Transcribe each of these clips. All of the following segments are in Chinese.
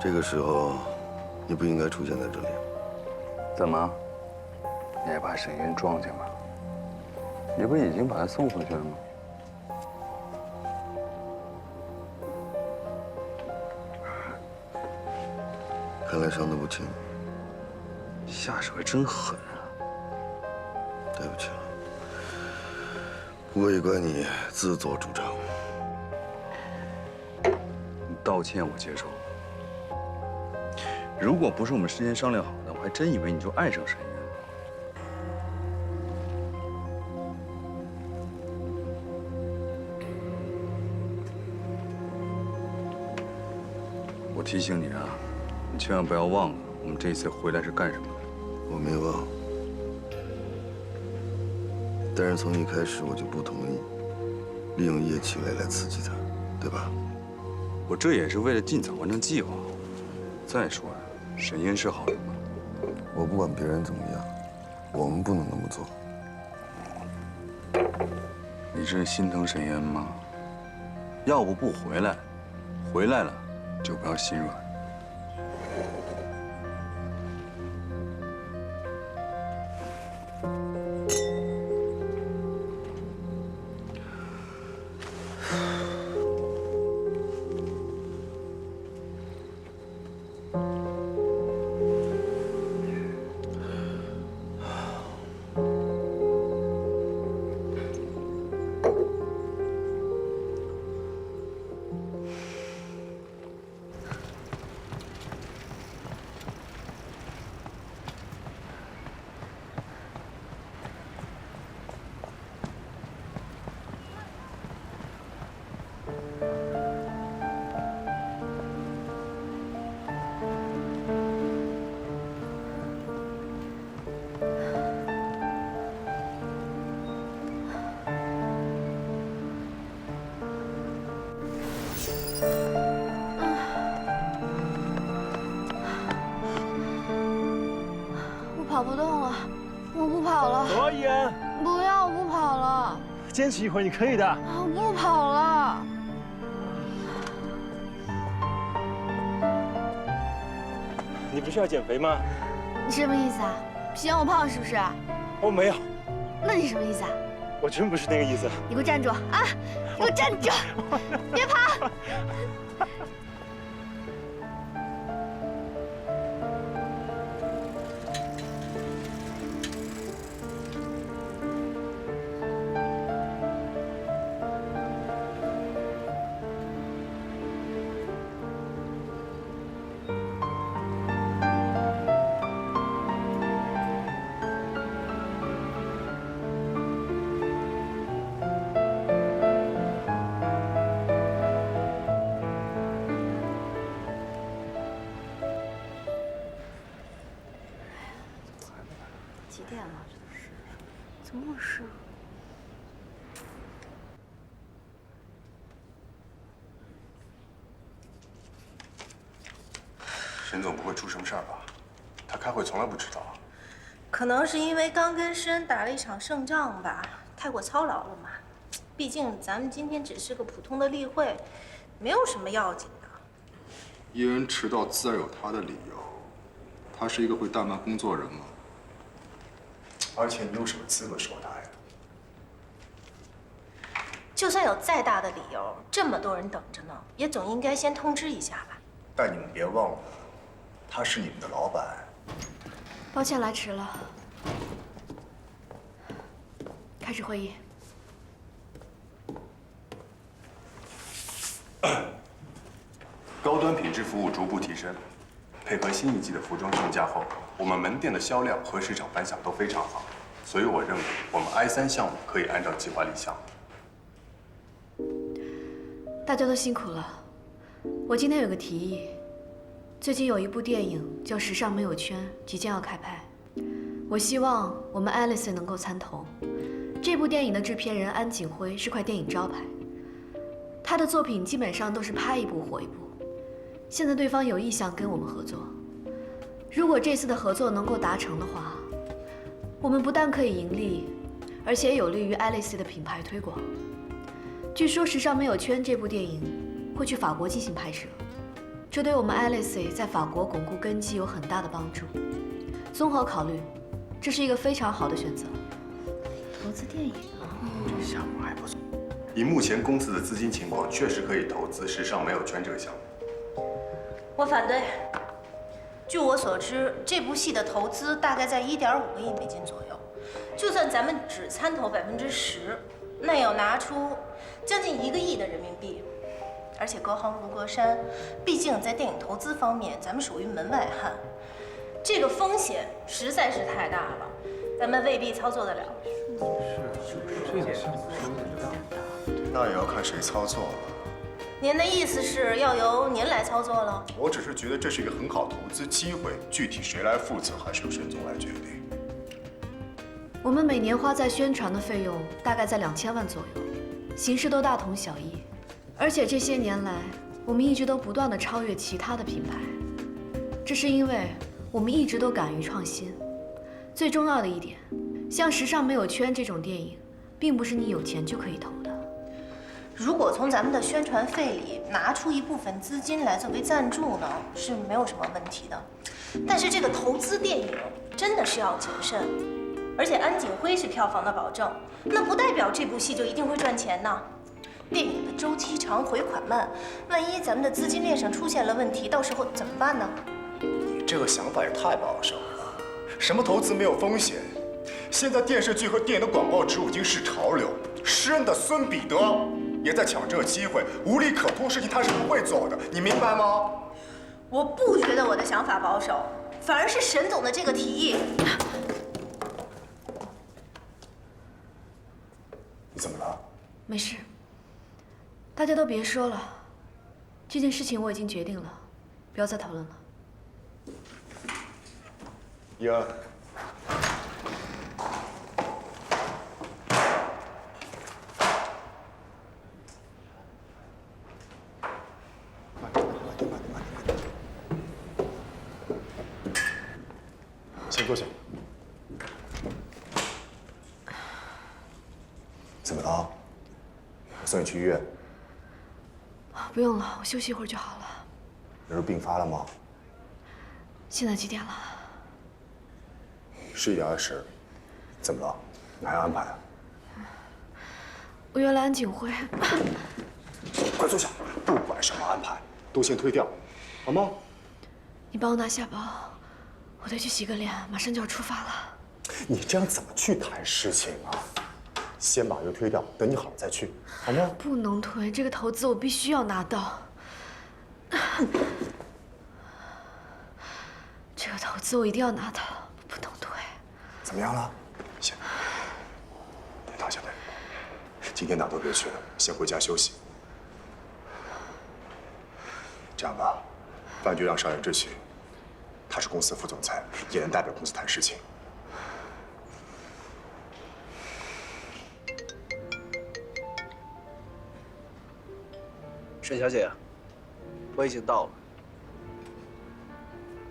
这个时候，你不应该出现在这里。怎么？你还怕沈烟撞见吗？你不是已经把他送回去了吗？看来伤得不轻，下手还真狠啊！对不起了。不过也怪你自作主张。你道歉我接受。如果不是我们事先商量好的，我还真以为你就爱上沈烟了。我提醒你啊，你千万不要忘了，我们这次回来是干什么的。我没忘，但是从一开始我就不同意利用叶启伟来刺激他，对吧？我这也是为了尽早完成计划。再说了，沈烟是好人吗？我不管别人怎么样，我们不能那么做。你是心疼沈烟吗？要不回来，回来了就不要心软。跑不动了，我不跑了。走啊，依然！不要，我不跑了。坚持一会儿，你可以的。我不跑了。你不是要减肥吗？你什么意思啊？嫌我胖是不是？哦，没有。那你什么意思啊？我真不是那个意思。你给我站住啊！给我站住！别跑！几点了？这是，怎么回事？沈总不会出什么事儿吧？他开会从来不迟到。可能是因为刚跟施恩打了一场胜仗吧，太过操劳了嘛。毕竟咱们今天只是个普通的例会，没有什么要紧的。伊恩迟到自然有他的理由，他是一个会怠慢工作人吗？而且你有什么资格说他呀？就算有再大的理由，这么多人等着呢，也总应该先通知一下吧。但你们别忘了，他是你们的老板。抱歉来迟了。开始会议。高端品质服务逐步提升，配合新一季的服装上架后，我们门店的销量和市场反响都非常好，所以我认为我们 I3项目可以按照计划立项。大家都辛苦了。我今天有个提议，最近有一部电影叫《时尚没有圈》，即将要开拍，我希望我们 Alice 能够参投。这部电影的制片人安景辉是块电影招牌，他的作品基本上都是拍一部火一部。现在对方有意向跟我们合作，如果这次的合作能够达成的话，我们不但可以盈利，而且有利于 Alice 的品牌推广。据说《时尚没有圈》这部电影会去法国进行拍摄，这对我们 Alice 在法国巩固根基有很大的帮助。综合考虑，这是一个非常好的选择。投资电影啊，这项目还不错。以目前公司的资金情况，确实可以投资时尚没有圈这个项目。我反对。据我所知，这部戏的投资大概在1.5个亿美金左右。就算咱们只参投10%，那也要拿出将近1个亿的人民币。而且隔行如隔山，毕竟在电影投资方面，咱们属于门外汉，这个风险实在是太大了，咱们未必操作得了。那也要看谁操作了。您的意思是要由您来操作了？我只是觉得这是一个很好投资机会，具体谁来负责，还是由沈总来决定。我们每年花在宣传的费用大概在2000万左右，形式都大同小异。而且这些年来，我们一直都不断地超越其他的品牌，这是因为我们一直都敢于创新。最重要的一点，像《时尚没有圈》这种电影，并不是你有钱就可以投的。如果从咱们的宣传费里拿出一部分资金来作为赞助呢，是没有什么问题的。但是这个投资电影真的是要谨慎，而且安景辉是票房的保证，那不代表这部戏就一定会赚钱呢。电影的周期长，回款慢，万一咱们的资金链上出现了问题，到时候怎么办呢？你这个想法也太保守了。什么投资没有风险？现在电视剧和电影的广告植入已经是潮流，诗恩的孙彼得也在抢这个机会，无利可图的事情他是不会做的，你明白吗？我不觉得我的想法保守，反而是沈总的这个提议。你怎么了？没事，大家都别说了，这件事情我已经决定了，不要再讨论了。伊恩，先坐下。怎么了？我送你去医院。不用了，我休息一会儿就好了。人是病发了吗？现在几点了11点20。怎么了？你还有安排啊？我约了安景辉。快坐下，不管什么安排，都先推掉，好吗？你帮我拿下包，我得去洗个脸，马上就要出发了。你这样怎么去谈事情啊？先把这个推掉，等你好了再去，好吗？不能推，这个投资我必须要拿到。这个投资我一定要拿到，不能推。怎么样了？行，别躺下来。今天哪都别去了，先回家休息。这样吧，饭局让邵元志去，他是公司副总裁，也能代表公司谈事情。沈小姐，我已经到了。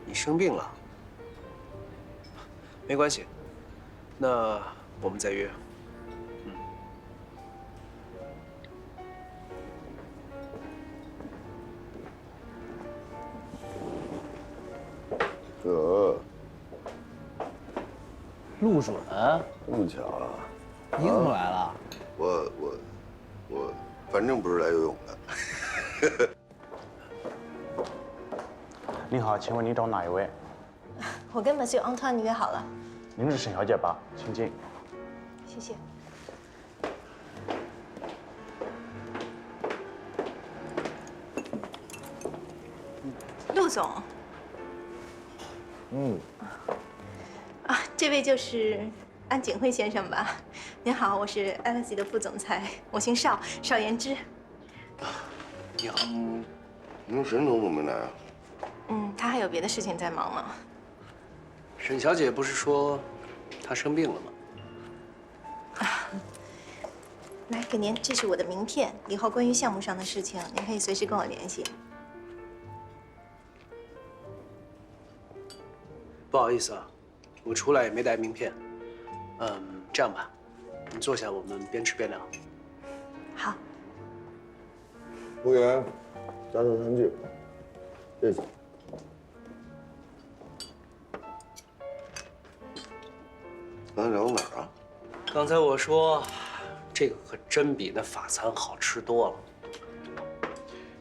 你生病了？没关系，那我们再约。陆准，这么巧啊？你怎么来了？我，反正不是来游泳的。您好，请问您找哪一位？我跟Monsieur Antoine约好了。您是沈小姐吧？请进。谢谢。陆总。这位就是安景辉先生吧？您好，我是 Alice 的副总裁，我姓邵，邵言之。你好。那沈总怎么没来啊？他还有别的事情在忙呢。沈小姐不是说她生病了吗？来，给您，这是我的名片，以后关于项目上的事情，您可以随时跟我联系。不好意思啊，我出来也没带名片。这样吧，你坐下，我们边吃边聊。好。服务员，加上餐具。谢谢。刚才聊到哪儿啊？刚才我说，这个可真比那法餐好吃多了。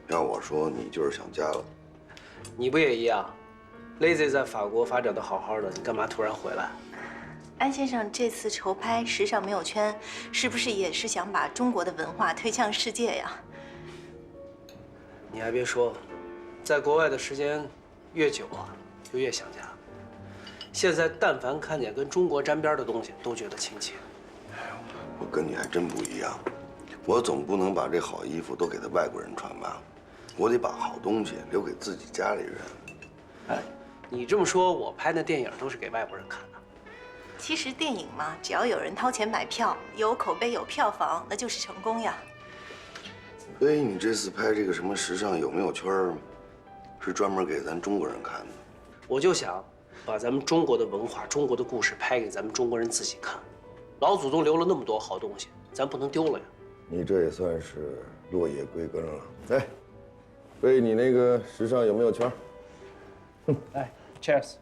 要我说，你就是想家了。你不也一样？Lazy 在法国发展的好好的，你干嘛突然回来？安先生这次筹拍《时尚没有圈》，是不是也是想把中国的文化推向世界呀？你还别说，在国外的时间越久啊，就越想家。现在但凡看见跟中国沾边的东西，都觉得亲切。我跟你还真不一样，我总不能把这好衣服都给他外国人穿吧，我得把好东西留给自己家里人。哎，你这么说，我拍那电影都是给外国人看的。其实电影嘛，只要有人掏钱买票，有口碑有票房，那就是成功呀。所以你这次拍这个什么时尚有没有圈儿，是专门给咱中国人看的？我就想把咱们中国的文化、中国的故事拍给咱们中国人自己看。老祖宗留了那么多好东西，咱不能丢了呀。你这也算是落叶归根了。来，为你那个时尚有没有圈儿？哎 ，Cheers。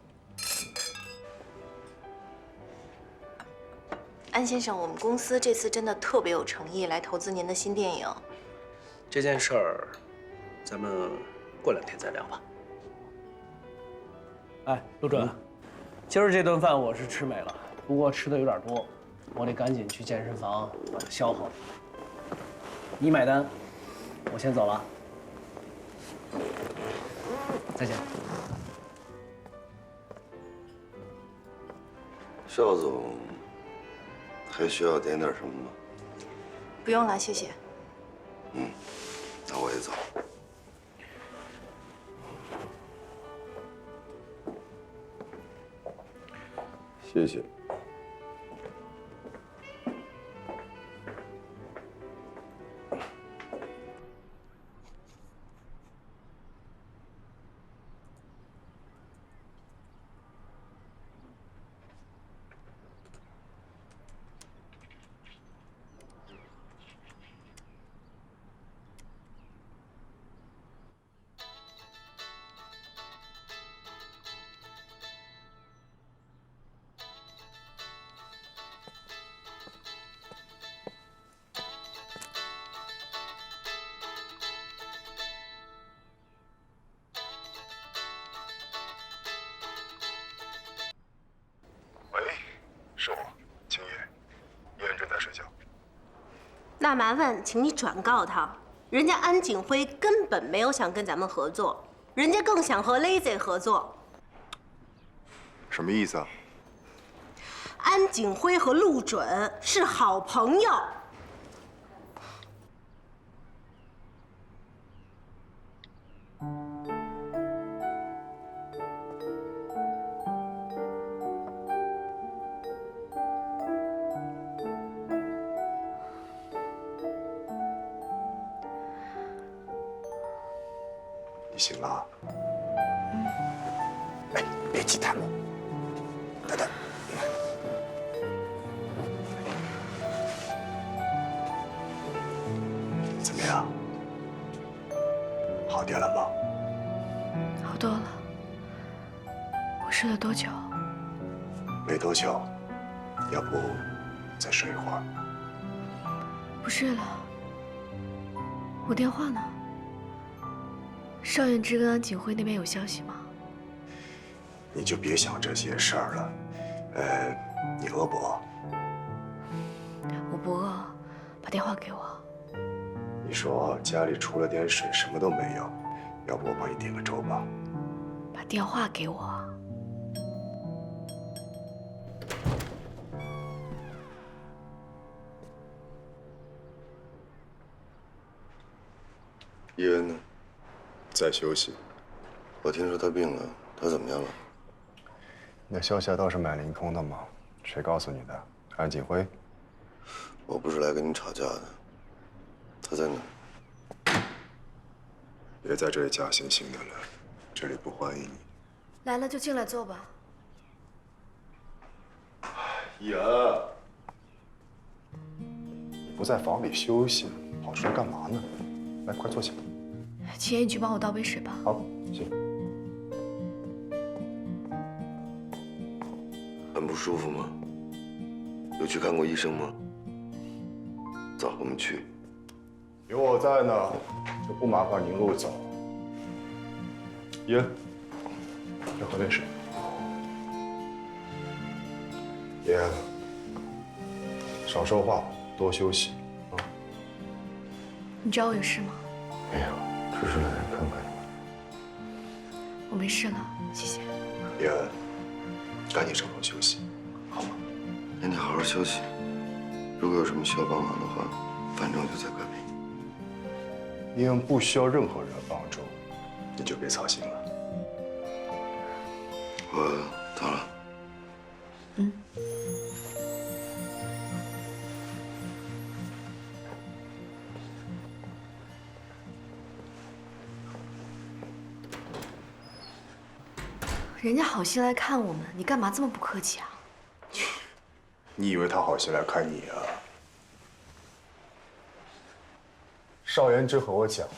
安先生，我们公司这次真的特别有诚意来投资您的新电影。这件事儿，咱们过2天再聊吧。哎，陆准，今儿这顿饭我是吃没了，不过吃的有点多，我得赶紧去健身房把它消耗了。你买单，我先走了。再见。邵总，还需要点点什么吗？不用了，谢谢。那我也走。谢谢。是我，青叶。叶恩正在睡觉。那麻烦请你转告他，人家安景辉根本没有想跟咱们合作，人家更想和 Lazy 合作。什么意思啊？安景辉和陆准是好朋友。你醒了？哎，别急他们。等等。怎么样？好点了吗？好多了。我睡了多久？没多久，要不再睡一会儿？不睡了。我电话呢？邵远之跟安景辉那边有消息吗？你就别想这些事儿了。你饿不饿？我不饿，把电话给我。你说家里除了点水什么都没有，要不我帮你点个粥吧？把电话给我。叶恩呢？在休息。我听说他病了，他怎么样了？那消息倒是蛮灵通的嘛。谁告诉你的？安景辉？我不是来跟你吵架的。他在哪？别在这里假惺惺的了，这里不欢迎你。来了就进来坐吧。叶恩，不在房里休息，跑出来干嘛呢？来，快坐下。秦爷，你去帮我倒杯水吧。好，行。舒服吗？有去看过医生吗？走，我们去。有我在呢，就不麻烦您路走。烟，要喝点水。烟，少说话，多休息啊。你找我有事吗？没有，只是来看看你。我没事了，谢谢。烟，赶紧上床休息，好吗？那你好好休息。如果有什么需要帮忙的话，反正我就在隔壁。烟不需要任何人帮助，你就别操心了。我走了。嗯。人家好心来看我们，你干嘛这么不客气啊？你以为他好心来看你啊？邵言之和我讲的，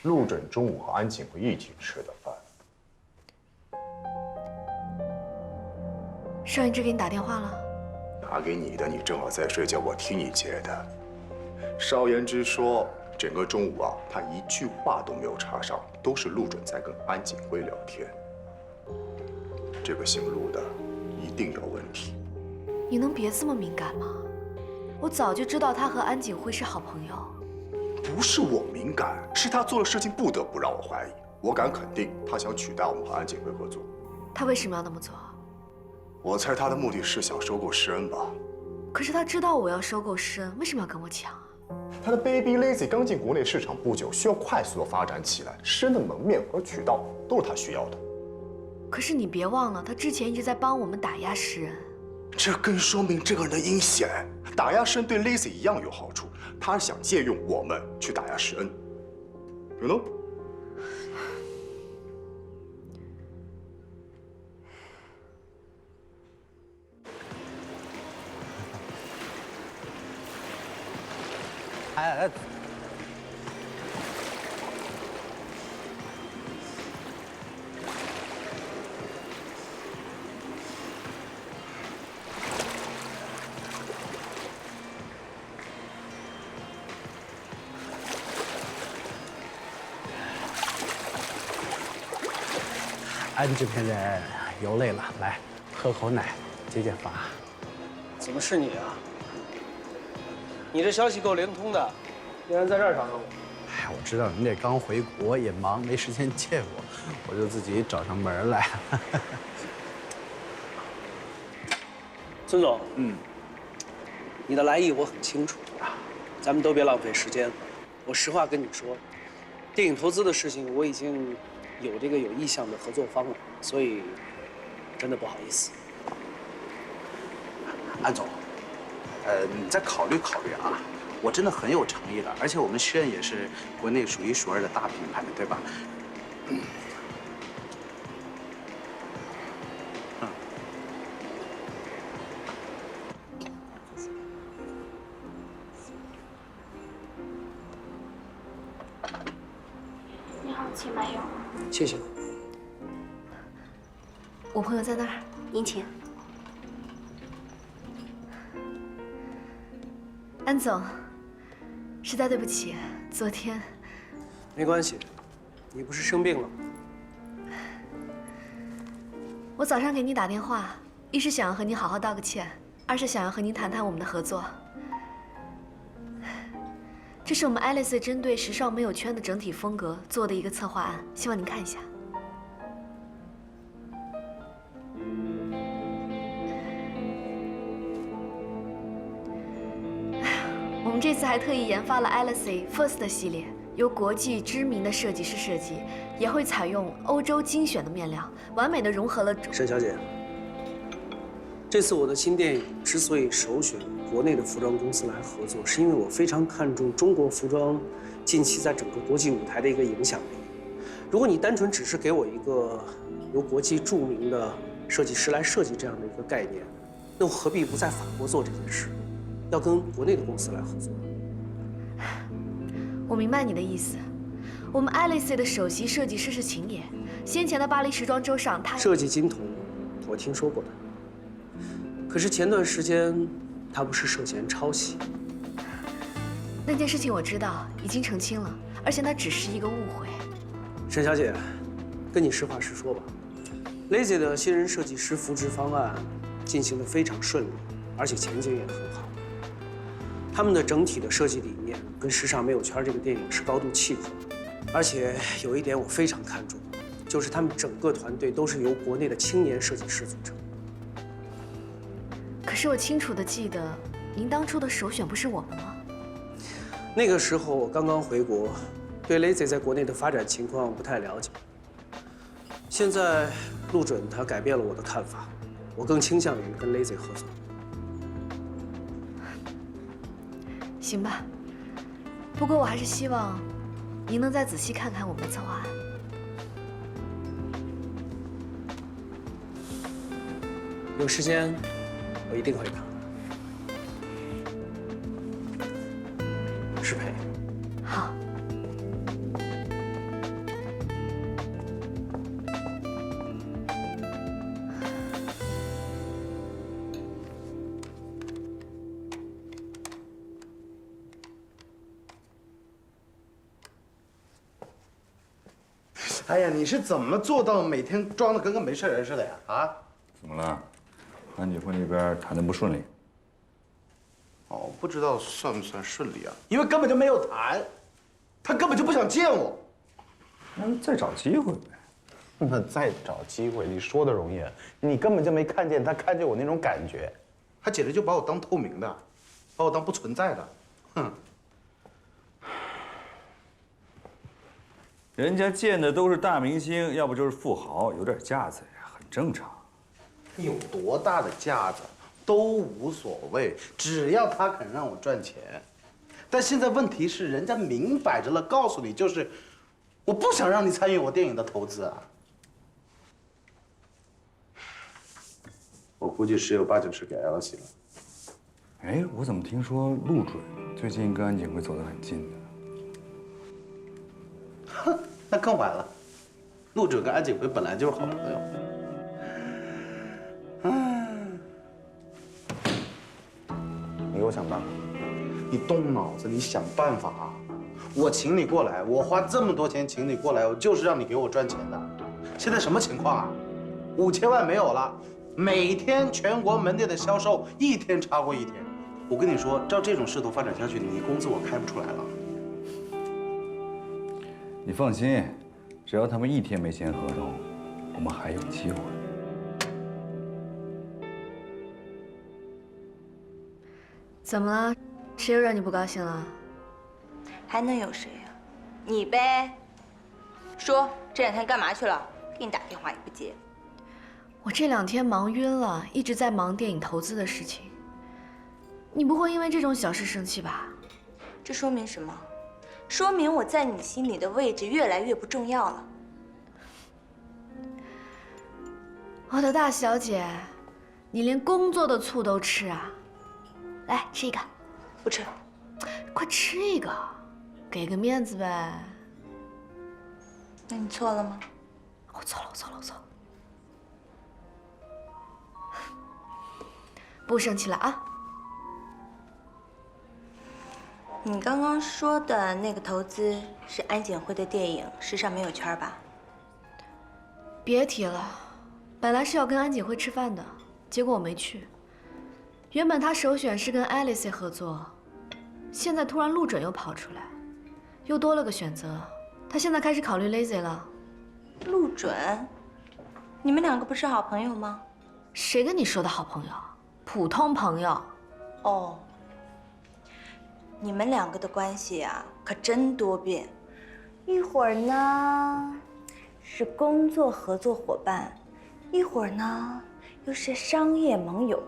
陆准中午和安景辉一起吃的饭。邵言之给你打电话了？打给你的，你正好在睡觉，我替你接的。邵言之说，整个中午啊，他一句话都没有插上，都是陆准在跟安景辉聊天。这个姓陆的一定有问题。你能别这么敏感吗？我早就知道他和安景辉是好朋友。不是我敏感，是他做的事情不得不让我怀疑。我敢肯定，他想取代我们和安景辉合作。他为什么要那么做？我猜他的目的是想收购施恩吧。可是他知道我要收购施恩，为什么要跟我抢啊？他的 Baby Lazy 刚进国内市场不久，需要快速的发展起来，施恩的门面和渠道都是他需要的。可是你别忘了，他之前一直在帮我们打压施恩。这更说明这个人的阴险。打压施恩对 Lazy 一样有好处，他是想借用我们去打压施恩。You know？哎，安制片人游累了，来喝口奶，解解乏。怎么是你啊？你这消息够灵通的，竟然在这儿找到我。哎，我知道您这刚回国也忙，没时间见我，我就自己找上门来。孙总，你的来意我很清楚，咱们都别浪费时间。我实话跟你说，电影投资的事情我已经有有意向的合作方了，所以真的不好意思。安总，你再考虑考虑啊！我真的很有诚意的，而且我们施恩也是国内数一数二的大品牌，对吧？你好，请慢用。谢谢。我朋友在那儿，您请。安总，实在对不起，昨天。没关系，你不是生病了吗？我早上给你打电话，一是想要和你好好道个歉，二是想要和您谈谈我们的合作。这是我们 Alice 针对时尚没有圈的整体风格做的一个策划案，希望您看一下。我们这次还特意研发了 Alice First 系列，由国际知名的设计师设计，也会采用欧洲精选的面料，完美的融合了。沈小姐，这次我的新电影之所以首选国内的服装公司来合作，是因为我非常看重中国服装近期在整个国际舞台的一个影响力。如果你单纯只是给我一个由国际著名的设计师来设计这样的一个概念，那我何必不在法国做这件事？要跟国内的公司来合作。我明白你的意思。我们 Alice 的首席设计师是秦野，先前的巴黎时装周上他设计金童，我听说过的。可是前段时间，他不是涉嫌抄袭？那件事情我知道，已经澄清了，而且那只是一个误会。沈小姐，跟你实话实说吧，Lazy 的新人设计师扶植方案进行得非常顺利，而且前景也很好。他们的整体的设计理念跟《时尚没有圈》这个电影是高度契合的，而且有一点我非常看重，就是他们整个团队都是由国内的青年设计师组成。可是我清楚地记得，您当初的首选不是我们吗？那个时候我刚刚回国，对 Lazy 在国内的发展情况不太了解。现在陆准他改变了我的看法，我更倾向于跟 Lazy 合作。行吧，不过我还是希望您能再仔细看看我们的策划案。有时间，我一定会看。适配。好。哎呀，你是怎么做到每天装的跟个没事人似的呀？啊？怎么了？安检会那边谈的不顺利？哦，不知道算不算顺利啊？因为根本就没有谈，他根本就不想见我。那再找机会呗。那再找机会，你说的容易，你根本就没看见他看见我那种感觉，他简直就把我当透明的，把我当不存在的，哼。人家见的都是大明星，要不就是富豪，有点架子呀，很正常。有多大的架子都无所谓，只要他肯让我赚钱。但现在问题是，人家明摆着了告诉你，就是我不想让你参与我电影的投资啊。我估计十有八九是给 Elsie 了。哎，我怎么听说陆准最近跟安检会走得很近呢？哼，那更完了。陆准跟安检会本来就是好朋友。你给我想办法。你动脑子，你想办法啊！我请你过来，我花这么多钱请你过来，我就是让你给我赚钱的。现在什么情况啊？5000万没有了，每天全国门店的销售一天超过一天。我跟你说，照这种势头发展下去，你工资我开不出来了。你放心，只要他们一天没签合同，我们还有机会。怎么了？谁又让你不高兴了？还能有谁呀？你呗。说这2天干嘛去了？给你打电话也不接。我这2天忙晕了，一直在忙电影投资的事情。你不会因为这种小事生气吧？这说明什么？说明我在你心里的位置越来越不重要了。我的大小姐，你连工作的醋都吃啊？来吃一个。不吃。快吃一个，给个面子呗。那你错了吗？我错了，我错了，我错了。不生气了啊。你刚刚说的那个投资是安检会的电影《时尚没有圈》吧？别提了，本来是要跟安检会吃饭的，结果我没去。原本他首选是跟 Alice 合作，现在突然陆准又跑出来，又多了个选择。他现在开始考虑 Lazy 了。陆准，你们2个不是好朋友吗？谁跟你说的好朋友？普通朋友。哦。你们2个的关系啊，可真多变。一会儿呢是工作合作伙伴，一会儿呢又是商业盟友，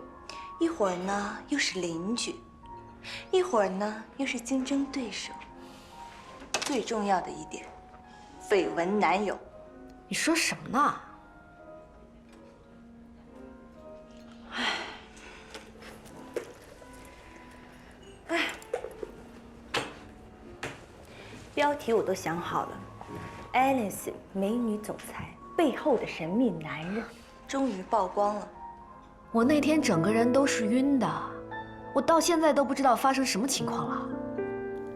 一会儿呢又是邻居，一会儿呢又是竞争对手。最重要的一点，绯闻男友。你说什么呢？标题我都想好了 ，Alice 美女总裁背后的神秘男人，终于曝光了。我那天整个人都是晕的，我到现在都不知道发生什么情况了。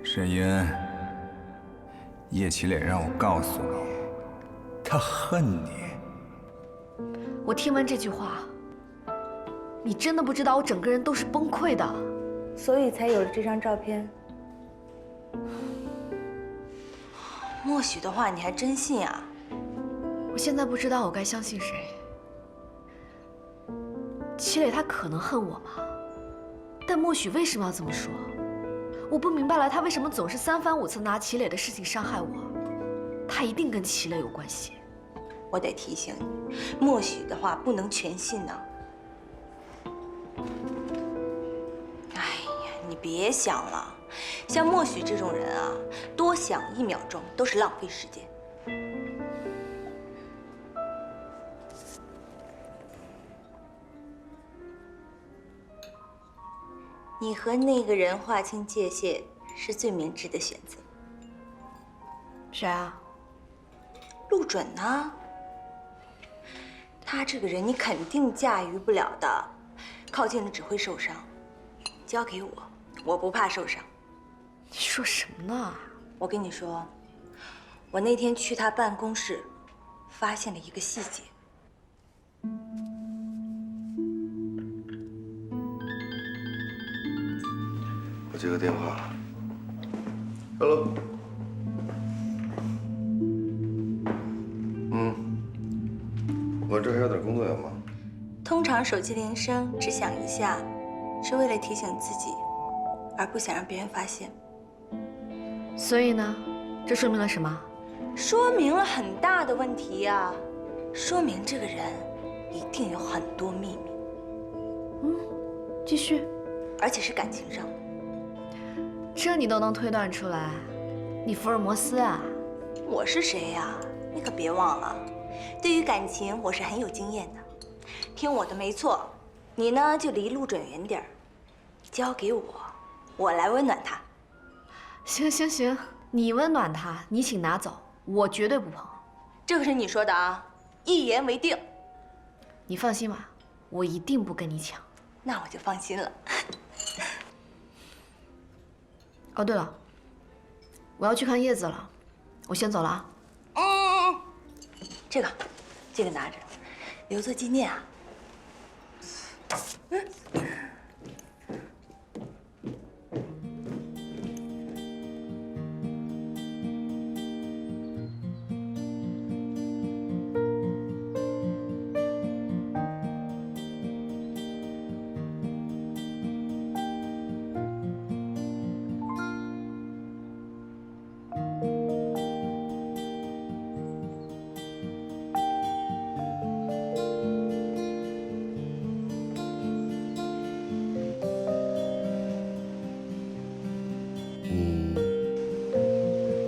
沈烟，叶启磊让我告诉你，他恨你。我听完这句话，你真的不知道我整个人都是崩溃的，所以才有了这张照片。默许的话你还真信啊？我现在不知道我该相信谁。齐磊他可能恨我吗？但默许为什么要这么说？我不明白了，他为什么总是三番五次拿齐磊的事情伤害我？他一定跟齐磊有关系。我得提醒你，默许的话不能全信呢。哎呀，你别想了，像默许这种人啊，多想1秒钟都是浪费时间。你和那个人划清界限是最明智的选择。谁啊？陆准呢？他这个人你肯定驾驭不了的，靠近了只会受伤。交给我，我不怕受伤。你说什么呢？我跟你说，我那天去他办公室，发现了一个细节。我接个电话。Hello。我这还有点工作要忙。通常手机铃声只响一下，是为了提醒自己，而不想让别人发现。所以呢，这说明了什么？说明了很大的问题呀，说明这个人一定有很多秘密。继续。而且是感情上的。这你都能推断出来，你福尔摩斯啊？我是谁呀？你可别忘了，对于感情我是很有经验的。听我的没错，你呢就离陆准远点儿，你交给我，我来温暖他。行行行，你温暖他，你请拿走，我绝对不碰。这可是你说的啊，一言为定。你放心吧，我一定不跟你抢。那我就放心了。哦，对了，我要去看叶子了，我先走了啊。这个拿着，留作纪念啊。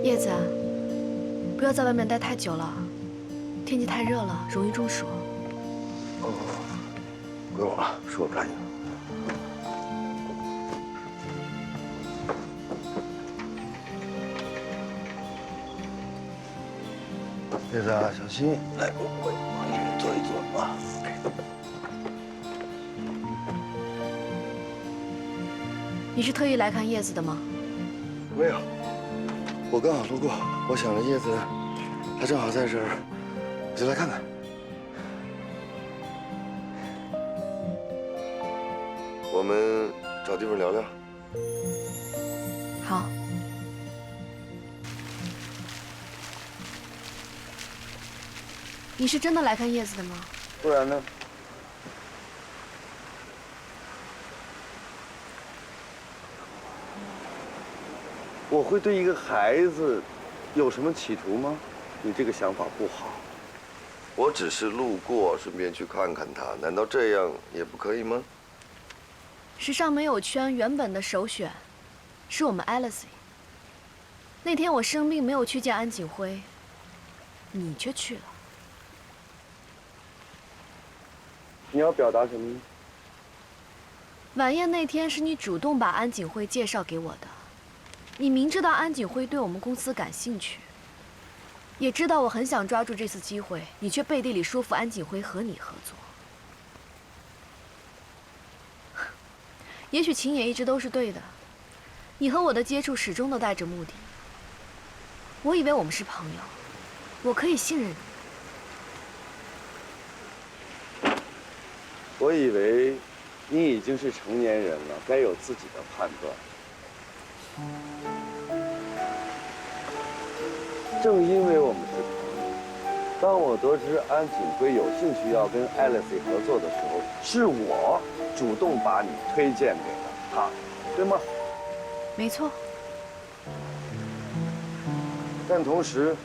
叶子，不要在外面待太久了，天气太热了，容易中暑。不用了，是我答应。叶子啊，小心！来，我帮你坐一坐啊。你是特意来看叶子的吗？没有，我刚好路过，我想着叶子，他正好在这儿，我就来看看。我们找地方聊聊。好。你是真的来看叶子的吗？不然呢？我会对一个孩子有什么企图吗？你这个想法不好。我只是路过，顺便去看看他，难道这样也不可以吗？时尚没有圈原本的首选是我们 Alice。那天我生病没有去见安景辉，你却去了。你要表达什么？晚宴那天是你主动把安景辉介绍给我的，你明知道安景辉对我们公司感兴趣，也知道我很想抓住这次机会，你却背地里说服安景辉和你合作。也许秦野一直都是对的，你和我的接触始终都带着目的。我以为我们是朋友，我可以信任你。我以为你已经是成年人了，该有自己的判断。正因为我们是朋友，当我得知安景辉有兴趣要跟 Alice 合作的时候，是我主动把你推荐给了他，对吗？没错。但同时，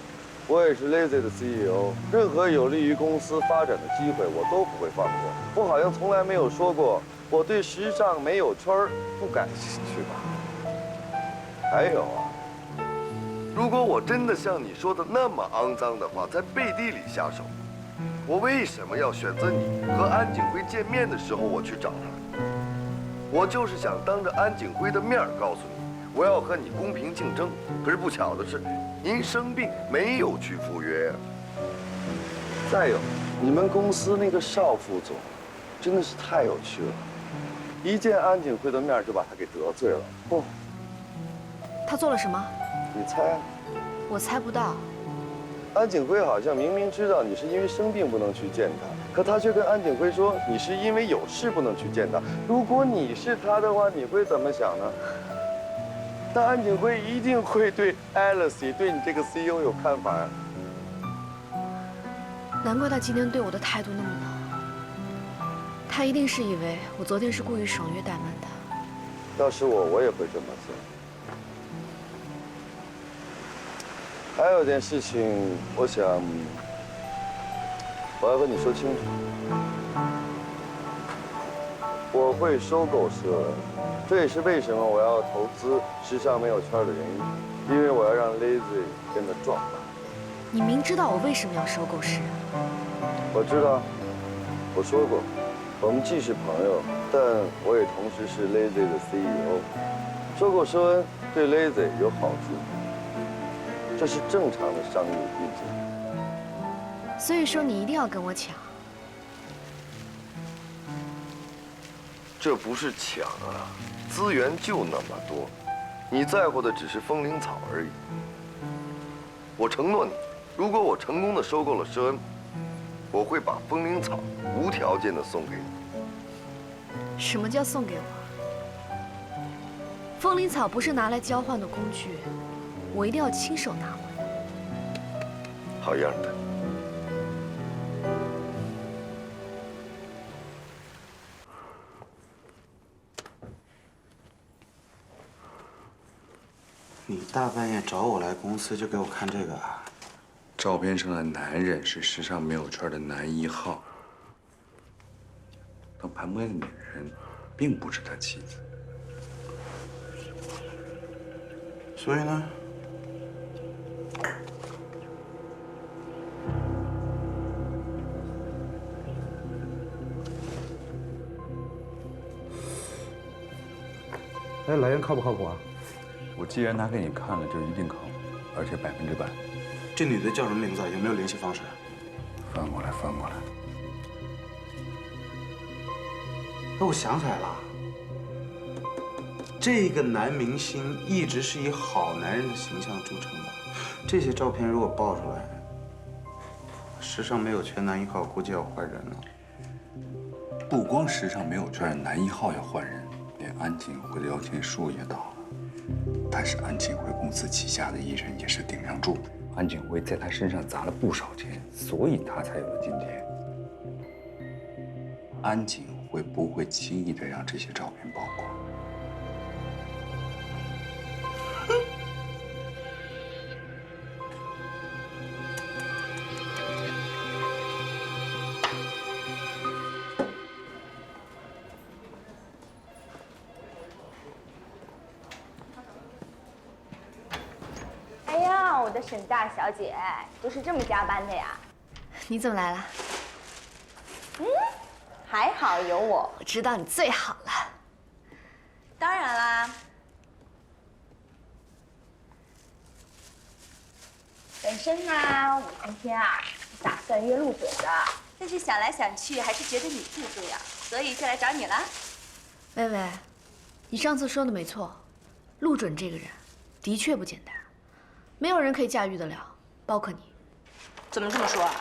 我也是 Lazy 的 CEO， 任何有利于公司发展的机会，我都不会放过。我好像从来没有说过我对时尚没有圈儿不感兴趣吧？还有啊，如果我真的像你说的那么肮脏的话，在背地里下手，我为什么要选择你和安景辉见面的时候我去找他？我就是想当着安景辉的面告诉你，我要和你公平竞争。可是不巧的是，您生病没有去赴约呀。再有，你们公司那个邵副总，真的是太有趣了，一见安景辉的面就把他给得罪了。哦，他做了什么？你猜啊？我猜不到。安景辉好像明明知道你是因为生病不能去见他，可他却跟安景辉说你是因为有事不能去见他。如果你是他的话，你会怎么想呢？那安景辉一定会对 Alice 对你这个 CEO 有看法呀。难怪他今天对我的态度那么冷。他一定是以为我昨天是故意爽约怠慢他。要是我也会这么做。还有件事情，我想我要和你说清楚。我会收购舍恩，这也是为什么我要投资时尚没有圈的原因，因为我要让 Lazy 变得壮大。你明知道我为什么要收购时恩？我知道，我说过，我们既是朋友，但我也同时是 Lazy 的 CEO。收购舍恩对 Lazy 有好处，这是正常的商业运作。所以说你一定要跟我抢。这不是抢啊，资源就那么多，你在乎的只是风铃草而已。我承诺你，如果我成功的收购了舍恩，我会把风铃草无条件的送给你。什么叫送给我？风铃草不是拿来交换的工具，我一定要亲手拿回。好样的。你大半夜找我来公司就给我看这个啊？照片上的男人是时尚没有圈的男1号，但旁边的女人并不是他妻子。所以呢？哎，来源靠不靠谱啊？我既然拿给你看了，就一定靠谱，而且100%。这女的叫什么名字啊？有没有联系方式？翻过来，翻过来。哎，我想起来了，这个男明星一直是以好男人的形象著称的。这些照片如果爆出来，时尚没有圈男1号估计要换人了。不光时尚没有圈的男1号要换人，连安锦辉的摇钱树也倒了。但是安锦辉公司旗下的艺人也是顶梁柱，安锦辉在他身上砸了不少钱，所以他才有了今天。安锦辉不会轻易的让这些照片曝光。哎呀，我的沈大小姐，都是这么加班的呀？你怎么来了？还好有我。我知道你最好了。当然啦。本身呢，我今天啊是打算约陆总的，但是想来想去，还是觉得你最重要，所以就来找你了。薇薇，你上次说的没错，陆准这个人的确不简单，没有人可以驾驭得了，包括你。怎么这么说啊？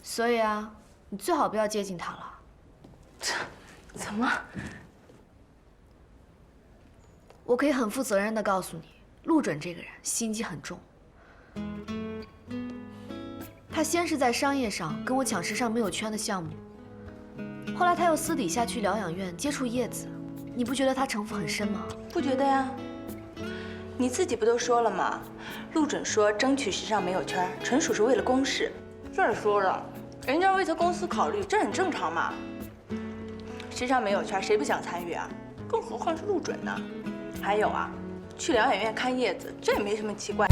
所以啊，你最好不要接近他了。怎么？我可以很负责任地告诉你，陆准这个人心机很重。他先是在商业上跟我抢时尚没有圈的项目，后来他又私底下去疗养院接触叶子，你不觉得他城府很深吗？不觉得呀。你自己不都说了吗？陆准说争取时尚没有圈，纯属是为了公事。这说了，人家为他公司考虑，这很正常嘛。时尚没有圈，谁不想参与啊？更何况是陆准呢？还有啊，去疗养院看叶子，这也没什么奇怪。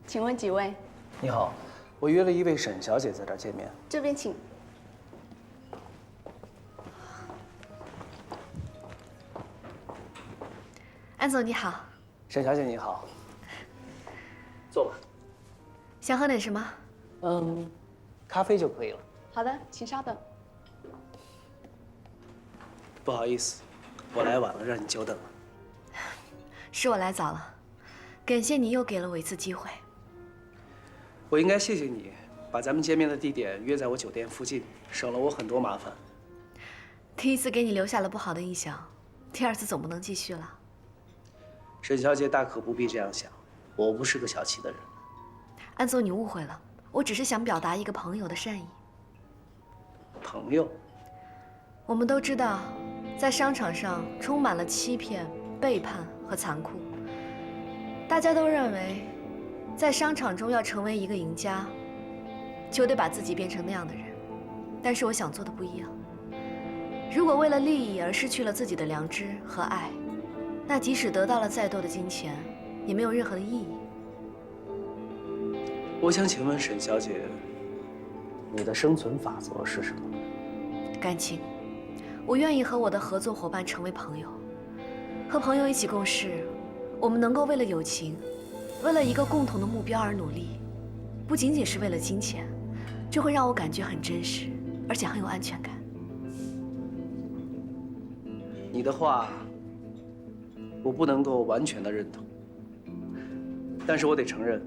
请问几位？你好，我约了一位沈小姐在这儿见面。这边请。安总你好。沈小姐你好，坐吧。想喝点什么？咖啡就可以了。好的，请稍等。不好意思，我来晚了，让你久等了。是我来早了，感谢你又给了我一次机会。我应该谢谢你，把咱们见面的地点约在我酒店附近，省了我很多麻烦。第一次给你留下了不好的印象，第二次总不能继续了。沈小姐大可不必这样想，我不是个小气的人。安总，你误会了，我只是想表达一个朋友的善意。朋友，我们都知道，在商场上充满了欺骗、背叛和残酷。大家都认为，在商场中要成为一个赢家，就得把自己变成那样的人。但是我想做的不一样。如果为了利益而失去了自己的良知和爱，那即使得到了再多的金钱，也没有任何的意义。我想请问沈小姐，你的生存法则是什么？感情，我愿意和我的合作伙伴成为朋友，和朋友一起共事，我们能够为了友情，为了一个共同的目标而努力，不仅仅是为了金钱，这会让我感觉很真实，而且很有安全感。你的话，我不能够完全的认同，但是我得承认，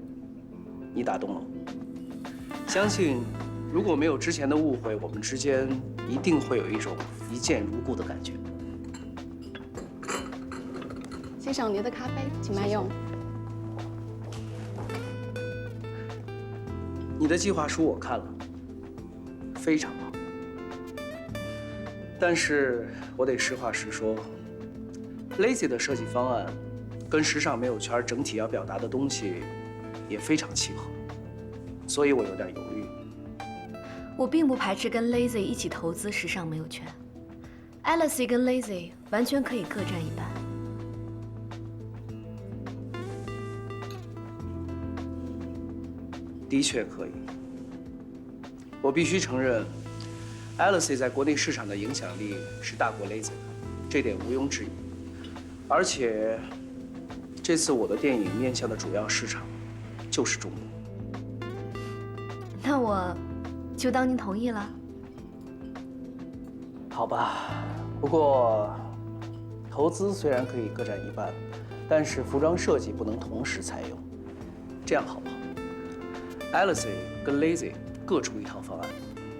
你打动了我。相信，如果没有之前的误会，我们之间一定会有一种一见如故的感觉。欣赏您的咖啡，请慢用。你的计划书我看了，非常好。但是我得实话实说 ，Lazy 的设计方案跟时尚没有圈整体要表达的东西也非常契合，所以我有点犹豫。我并不排斥跟 Lazy 一起投资时尚没有圈 ，Alice 跟 Lazy 完全可以各占一半。的确可以。我必须承认 ，Alice 在国内市场的影响力是大过 Lazy 的，这点毋庸置疑。而且，这次我的电影面向的主要市场就是中国。那我就当您同意了。好吧，不过投资虽然可以各占一半，但是服装设计不能同时采用。这样好不好 ？Alice 跟 Lazy 各出一套方案，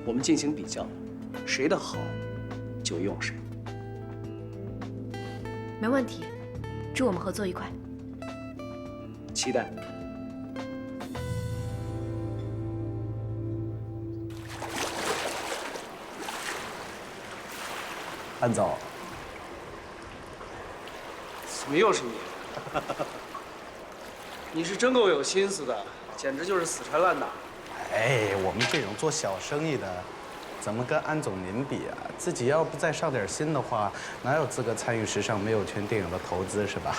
我们进行比较，谁的好就用谁。没问题，祝我们合作愉快。期待。安总，怎么又是你？你是真够有心思的，简直就是死缠烂打。哎，我们这种做小生意的，怎么跟安总您比啊？自己要不再上点心的话，哪有资格参与时尚没有圈电影的投资是吧？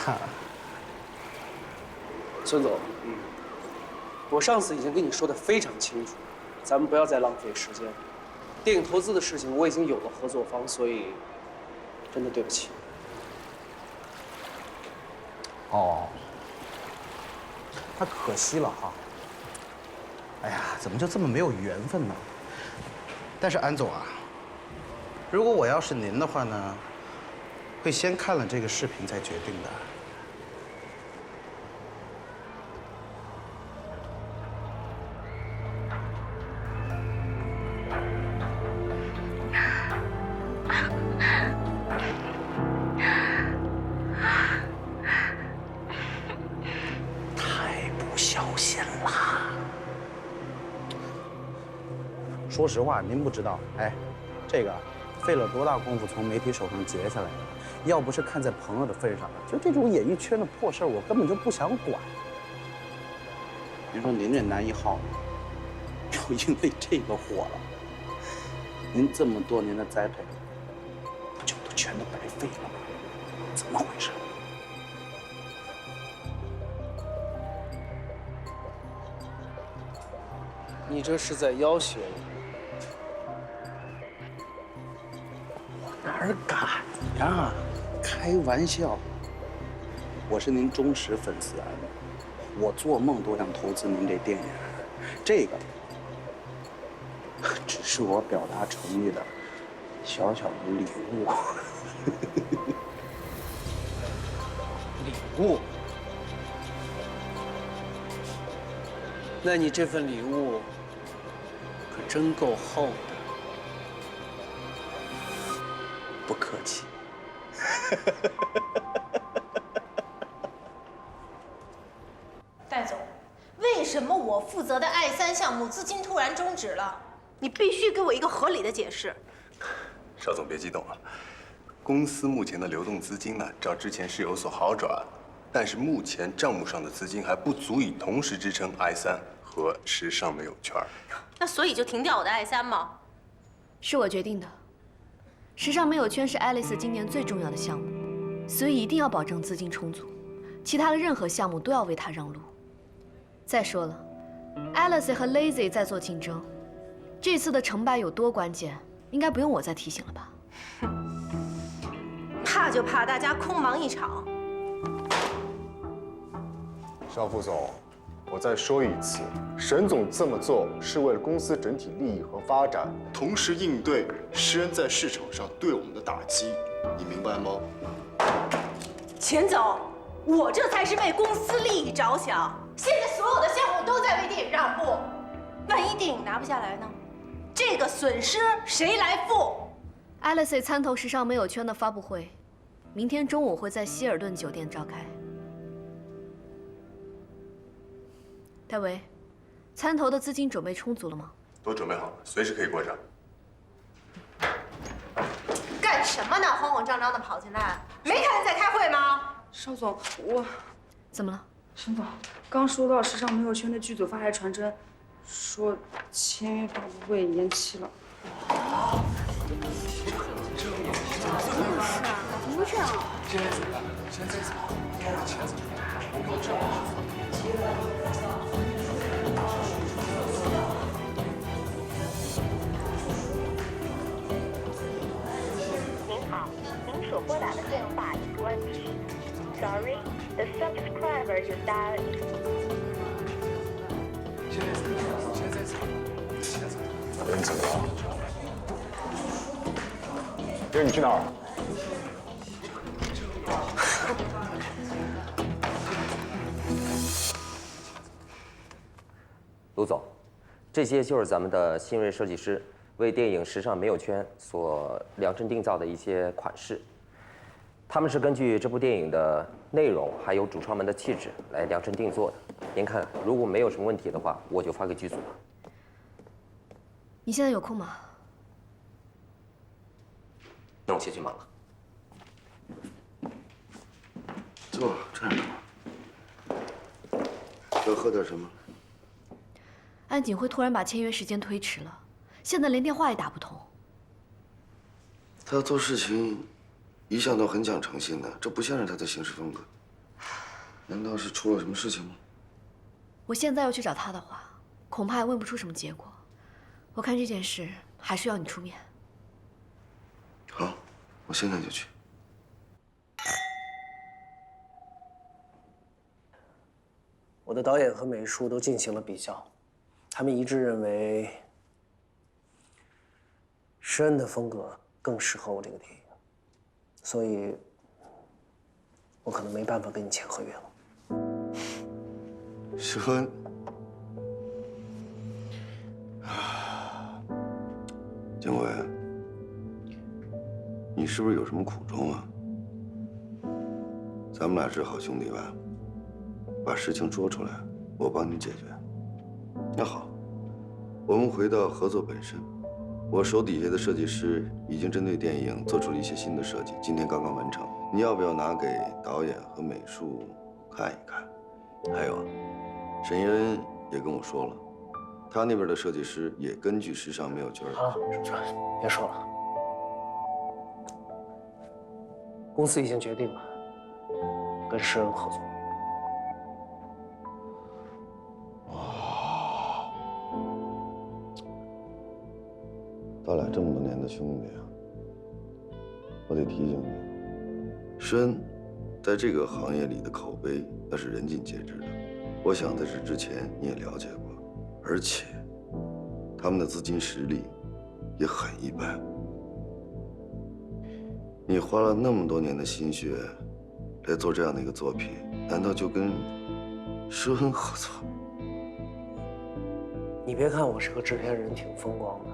孙总，我上次已经跟你说的非常清楚，咱们不要再浪费时间。电影投资的事情我已经有了合作方，所以真的对不起。哦，那可惜了哈。哎呀，怎么就这么没有缘分呢？但是安总啊，如果我要是您的话呢，会先看了这个视频再决定的。太不小心啦！说实话，您不知道，哎，这个费了多大功夫从媒体手上截下来的。要不是看在朋友的份上，就这种演艺圈的破事儿，我根本就不想管。您说您这男一号，就因为这个火了，您这么多年的栽培，不就都全都白费了吗？怎么回事？你这是在要挟我？哪儿敢呀？开玩笑，我是您忠实粉丝啊，我做梦都想投资您这电影，这个只是我表达诚意的小小的礼物。礼物？那你这份礼物可真够厚的。不客气。戴总，为什么我负责的I3项目资金突然终止了？你必须给我一个合理的解释。邵总别激动啊，公司目前的流动资金呢，照之前是有所好转，但是目前账目上的资金还不足以同时支撑I3和时尚美有圈。那所以就停掉我的I3吗？是我决定的。时尚美有圈是 Alice 今年最重要的项目，所以一定要保证资金充足，其他的任何项目都要为它让路。再说了 ，Alice 和 Lazy 在做竞争，这次的成败有多关键，应该不用我再提醒了吧？怕就怕大家空忙一场。邵副总，我再说一次，沈总这么做是为了公司整体利益和发展，同时应对施恩在市场上对我们的打击，你明白吗？钱总，我这才是为公司利益着想。现在所有的项目都在为电影让步，万一电影拿不下来呢？这个损失谁来付 ？Alice 参投时尚美有圈的发布会，明天中午会在希尔顿酒店召开。戴维，参投的资金准备充足了吗？都准备好了，随时可以过账。干什么呢？慌慌张张的跑进来，没看见在开会吗？邵总，我怎么了？沈总，刚收到时尚美有圈的剧组发来传真，说签约发布会延期了。怎么会这样？您好，您所拨打的电话已关机。Sorry, the subscriber you dialed is. 人怎么了？爹，你去哪儿？卢总，这些就是咱们的新锐设计师为电影《时尚没有圈》所量身定造的一些款式。他们是根据这部电影的内容还有主创们的气质来量身定做的。您看，如果没有什么问题的话，我就发给剧组了。你现在有空吗？那我先去忙了。坐这儿。要喝点什么？安景辉突然把签约时间推迟了，现在连电话也打不通。他做事情一向都很讲诚信的，这不像是他的行事风格。难道是出了什么事情吗？我现在要去找他的话，恐怕也问不出什么结果。我看这件事还需要你出面。好，我现在就去。我的导演和美术都进行了比较，他们一致认为施恩的风格更适合我这个电影，所以我可能没办法跟你签合约了。施恩，景伟，你是不是有什么苦衷啊？咱们俩是好兄弟吧？把事情说出来，我帮你解决。那好，我们回到合作本身。我手底下的设计师已经针对电影做出了一些新的设计，今天刚刚完成。你要不要拿给导演和美术看一看？还有，沈一恩也跟我说了，他那边的设计师也根据时尚没有圈。好了，别说了。公司已经决定了跟施恩合作。咱俩这么多年的兄弟啊，我得提醒你，施恩在这个行业里的口碑那是人尽皆知的。我想在这之前你也了解过，而且他们的资金实力也很一般。你花了那么多年的心血来做这样的一个作品，难道就跟施恩合作？你别看我是个制片人，挺风光的。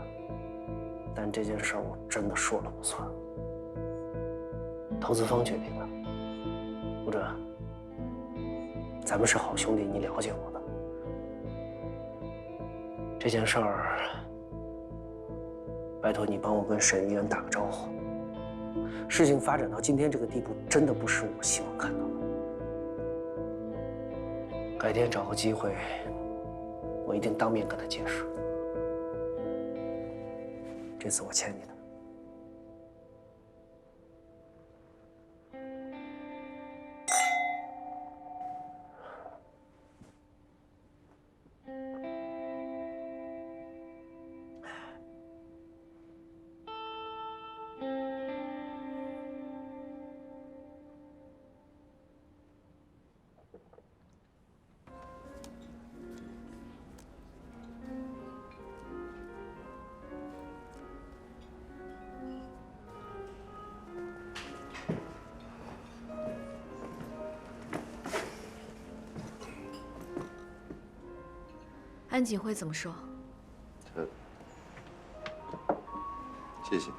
但这件事我真的说了不算，投资方决定的。吴哲，咱们是好兄弟，你了解我的。这件事儿，拜托你帮我跟沈一恩打个招呼。事情发展到今天这个地步，真的不是我希望看到的。改天找个机会，我一定当面跟他解释。这次我欠你的。安景辉怎么说？谢谢。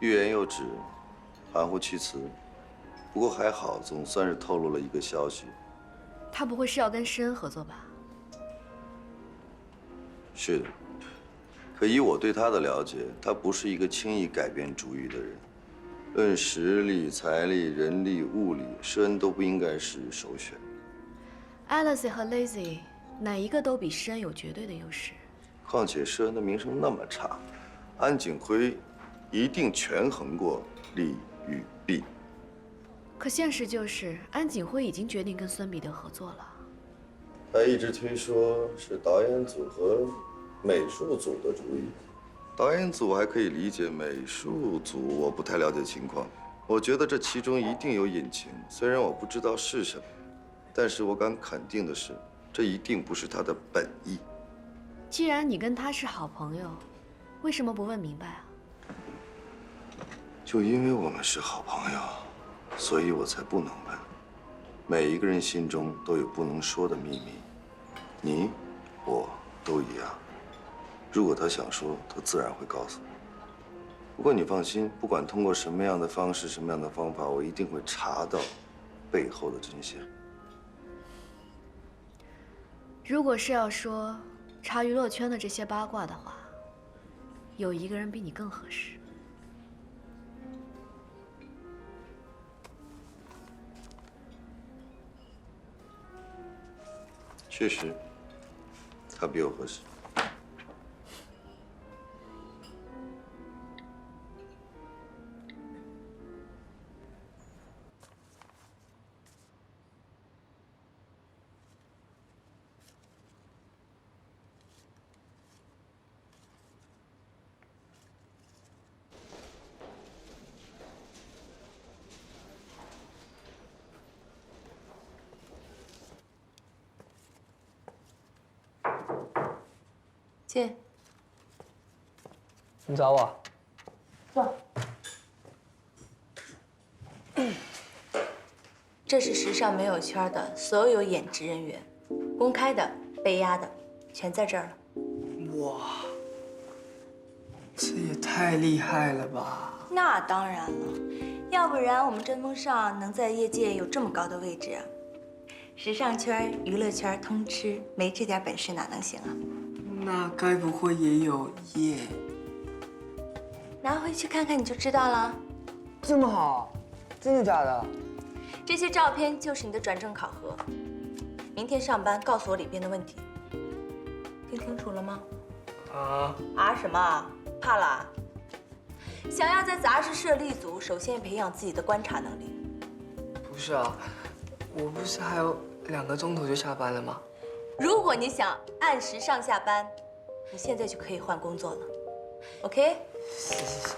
欲言又止，含糊其辞。不过还好，总算是透露了一个消息。他不会是要跟施恩合作吧？是的。可以我对他的了解，他不是一个轻易改变主意的人。论实力、财力、人力、物力，施恩都不应该是首选。Alice 和 Lazy 哪一个都比施恩有绝对的优势。况且施恩的名声那么差，安景辉一定权衡过利与弊。可现实就是，安景辉已经决定跟孙彼得合作了。他一直推说是导演组和美术组的主意。导演组还可以理解，美术组我不太了解情况。我觉得这其中一定有隐情，虽然我不知道是什么，但是我敢肯定的是，这一定不是他的本意。既然你跟他是好朋友，为什么不问明白啊？就因为我们是好朋友，所以我才不能问。每一个人心中都有不能说的秘密，你、我都一样。如果他想说，他自然会告诉你。不过你放心，不管通过什么样的方式、什么样的方法，我一定会查到背后的真相。如果是要说查娱乐圈的这些八卦的话，有一个人比你更合适。确实，他比我合适。进。你找我？坐。这是时尚美友圈的所有演职人员，公开的、被压的，全在这儿了。哇，这也太厉害了吧！那当然了，要不然我们针锋上能在业界有这么高的位置啊？时尚圈、娱乐圈通吃，没这点本事哪能行啊？那该不会也有业？拿回去看看你就知道了。这么好，真的假的？这些照片就是你的转正考核。明天上班告诉我里边的问题。听清楚了吗？啊什么？怕了？想要在杂志社立足，首先培养自己的观察能力。不是啊，我不是还有2个钟头就下班了吗？如果你想按时上下班，你现在就可以换工作了。OK？ 是。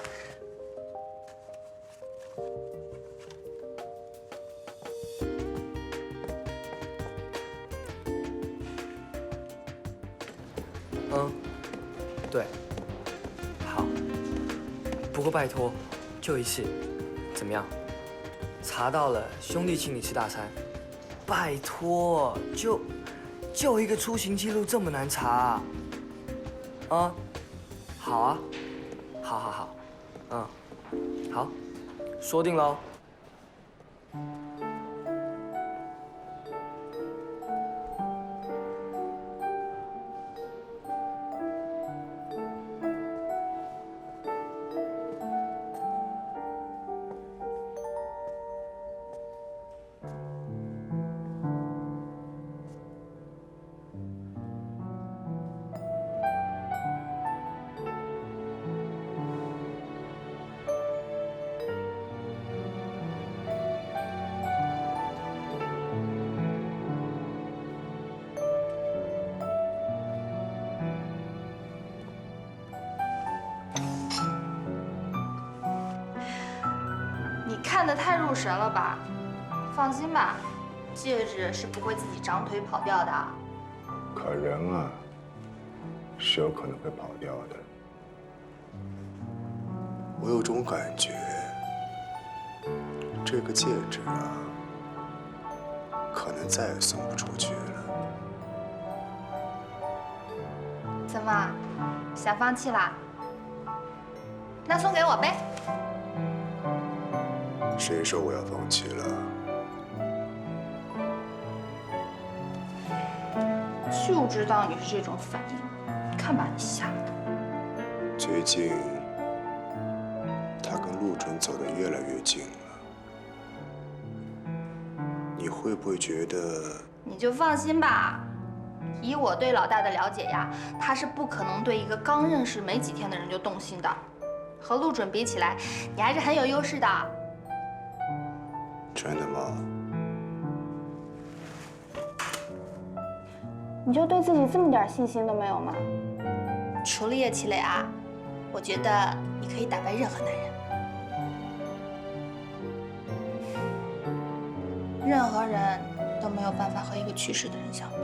对，好。不过拜托，就一次，怎么样？查到了，兄弟请你吃大餐。拜托，就一个出行记录这么难查？啊？好啊，好，好，说定喽。看得太入神了吧？放心吧，戒指是不会自己长腿跑掉的。可人啊，是有可能会跑掉的。我有种感觉，这个戒指啊，可能再也送不出去了。怎么，想放弃啦？那送给我呗。谁说我要放弃了？就知道你是这种反应，看把你吓的。最近，他跟陆准走得越来越近了。你会不会觉得？你就放心吧，以我对老大的了解呀，他是不可能对一个刚认识没几天的人就动心的。和陆准比起来，你还是很有优势的。真的吗？你就对自己这么点信心都没有吗？除了叶齐磊啊，我觉得你可以打败任何男人。任何人都没有办法和一个去世的人相比。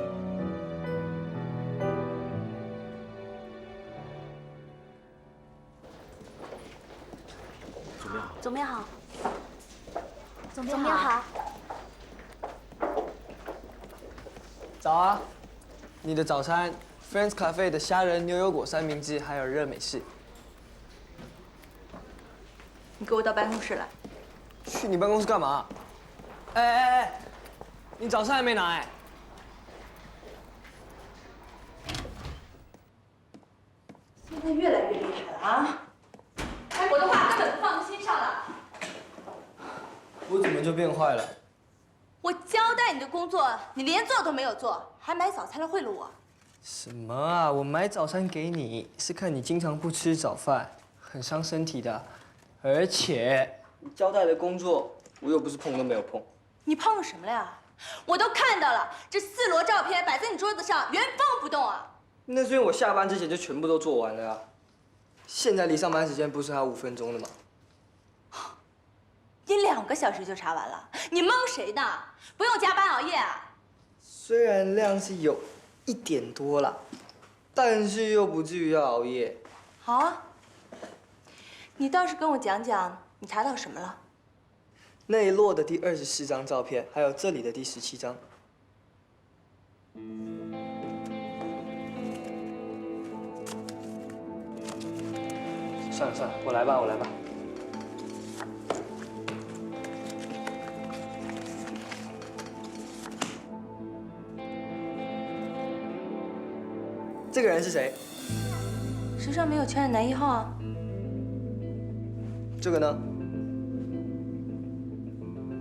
总编好。总编好。早啊！你的早餐 ，Friends Cafe 的虾仁牛油果三明治，还有热美式。你给我到办公室来。去你办公室干嘛？哎，你早餐还没拿哎。现在越来越厉害了啊！哎，我的话根本不放在心上了。我怎么就变坏了？我交代你的工作，你连做都没有做，还买早餐来贿赂我。什么啊！我买早餐给你是看你经常不吃早饭，很伤身体的。而且你交代的工作，我又不是碰都没有碰。你碰了什么了呀？我都看到了，这4摞照片摆在你桌子上，原封不动啊！那是因为我下班之前就全部都做完了啊。现在离上班时间不是还有5分钟了吗？你2个小时就查完了，你蒙谁呢？不用加班熬夜啊？虽然量是有1点多了，但是又不至于要熬夜。好啊，你倒是跟我讲讲，你查到什么了？那一摞的第24张照片，还有这里的第17张。算了，我来吧。这个人是谁？时尚没有圈的男1号啊。这个呢？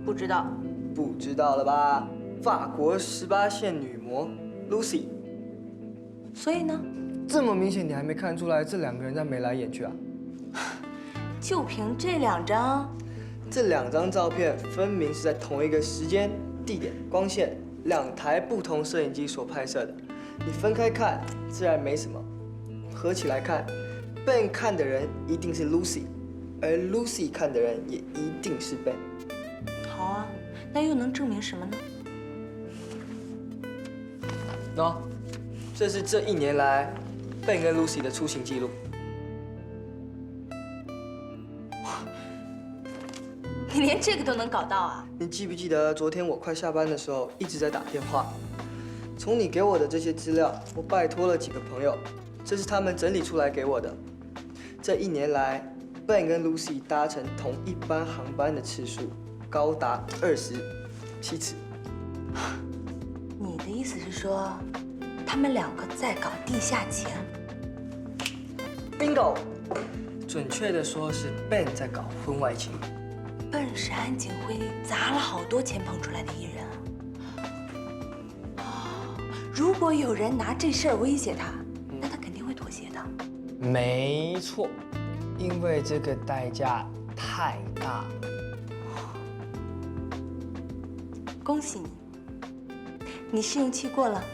不知道。不知道了吧？法国18线女模 Lucy。所以呢？这么明显，你还没看出来这2个人在眉来眼去啊？就凭这2张？这2张照片分明是在同一个时间、地点、光线2台不同摄影机所拍摄的。你分开看自然没什么，合起来看，Ben 看的人一定是 Lucy， 而 Lucy 看的人也一定是 Ben。好啊，那又能证明什么呢？喏，这是这1年来 Ben 跟 Lucy 的出行记录。你连这个都能搞到啊？你记不记得昨天我快下班的时候一直在打电话？从你给我的这些资料，我拜托了几个朋友，这是他们整理出来给我的。这1年来 ，Ben 跟 Lucy 搭乘同一班航班的次数高达27次。你的意思是说，他们2个在搞地下钱 ？Bingo！ 准确的说是 Ben 在搞婚外情。Ben是安景辉砸了好多钱捧出来的艺人啊！如果有人拿这事儿威胁他，那他肯定会妥协的。没错，因为这个代价太大了。恭喜你，你试用期过了。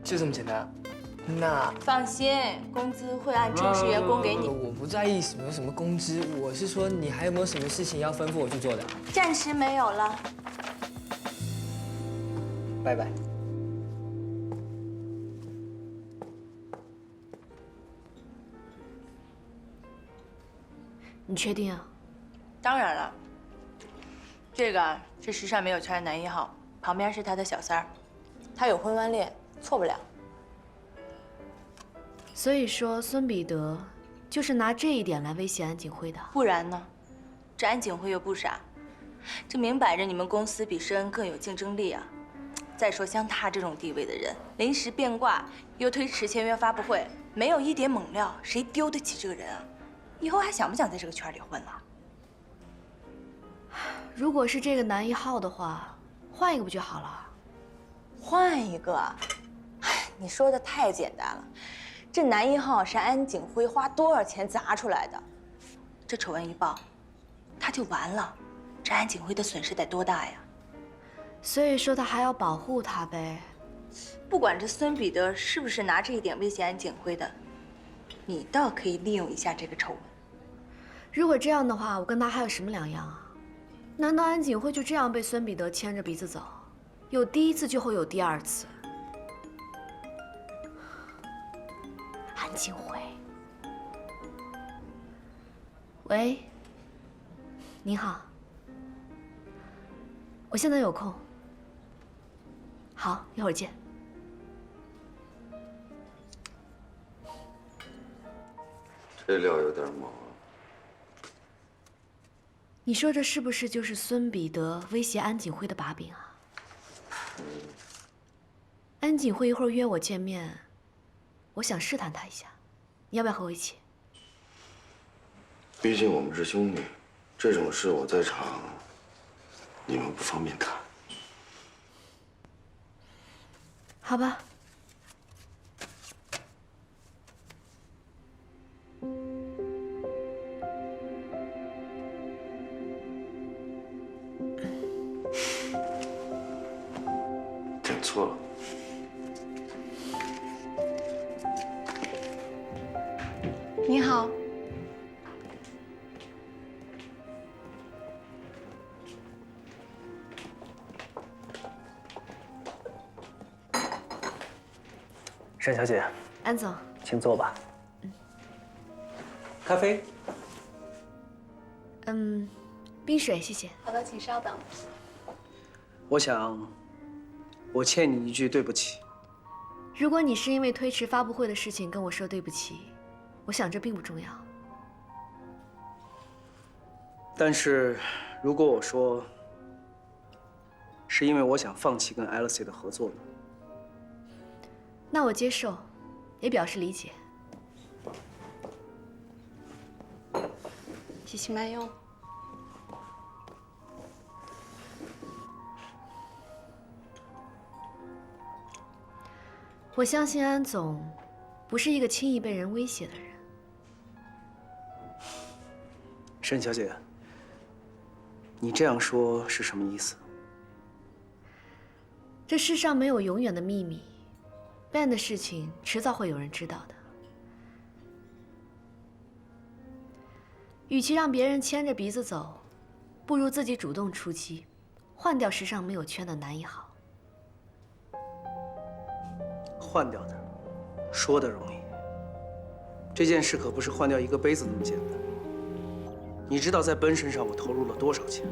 就这么简单？那放心，工资会按正式员工给你。我不在意什么工资，我是说你还有没有什么事情要吩咐我去做的？暂时没有了。拜拜。你确定啊？当然了，这个是时尚没有圈的男1号，旁边是他的小3儿，他有婚外恋，错不了。所以说，孙彼得就是拿这一点来威胁安景辉的。不然呢？这安景辉又不傻，这明摆着你们公司比施恩更有竞争力啊！再说像他这种地位的人，临时变卦又推迟签约发布会，没有一点猛料，谁丢得起这个人啊？以后还想不想在这个圈里混了？如果是这个男1号的话，换一个不就好了？换一个？你说的太简单了。这男1号是安景辉花多少钱砸出来的？这丑闻一爆，他就完了。这安景辉的损失得多大呀？所以说他还要保护他呗。不管这孙彼得是不是拿这一点威胁安景辉的，你倒可以利用一下这个丑闻。如果这样的话，我跟他还有什么两样啊？难道安景辉就这样被孙彼得牵着鼻子走？有第1次就会有第2次。安景辉，喂，您好，我现在有空。好，一会儿见。这料有点猛啊！你说这是不是就是孙彼得威胁安锦辉的把柄啊？安锦辉一会儿约我见面，我想试探他一下，你要不要和我一起？毕竟我们是兄弟，这种事我在场，你们不方便谈。好吧。点错了。你好。沈小姐，安总，请坐吧。咖啡。冰水，谢谢。好的，请稍等。我想，我欠你一句对不起。如果你是因为推迟发布会的事情跟我说对不起，我想这并不重要。但是，如果我说是因为我想放弃跟 Alice 的合作呢？那我接受，也表示理解。谢谢慢用。我相信安总不是一个轻易被人威胁的人。沈小姐，你这样说是什么意思？这世上没有永远的秘密。Ben 的事情迟早会有人知道的。与其让别人牵着鼻子走，不如自己主动出击，换掉时尚没有圈的男一号。换掉他，说的容易。这件事可不是换掉一个杯子那么简单。你知道在奔身上我投入了多少钱？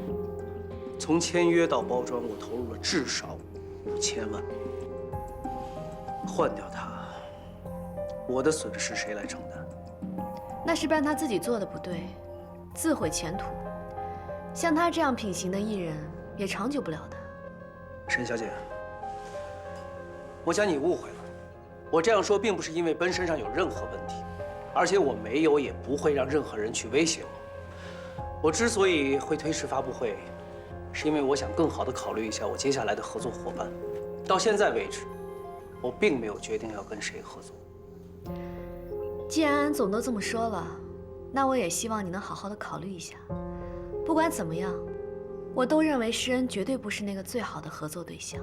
从签约到包装，我投入了至少5000万。换掉他，我的损失谁来承担？那是Ben他自己做的不对，自毁前途。像他这样品行的艺人，也长久不了的。沈小姐，我想你误会了。我这样说并不是因为奔身上有任何问题，而且我没有也不会让任何人去威胁我。我之所以会推迟发布会，是因为我想更好地考虑一下我接下来的合作伙伴。到现在为止，我并没有决定要跟谁合作。既然安总都这么说了，那我也希望你能好好的考虑一下。不管怎么样，我都认为施恩绝对不是那个最好的合作对象。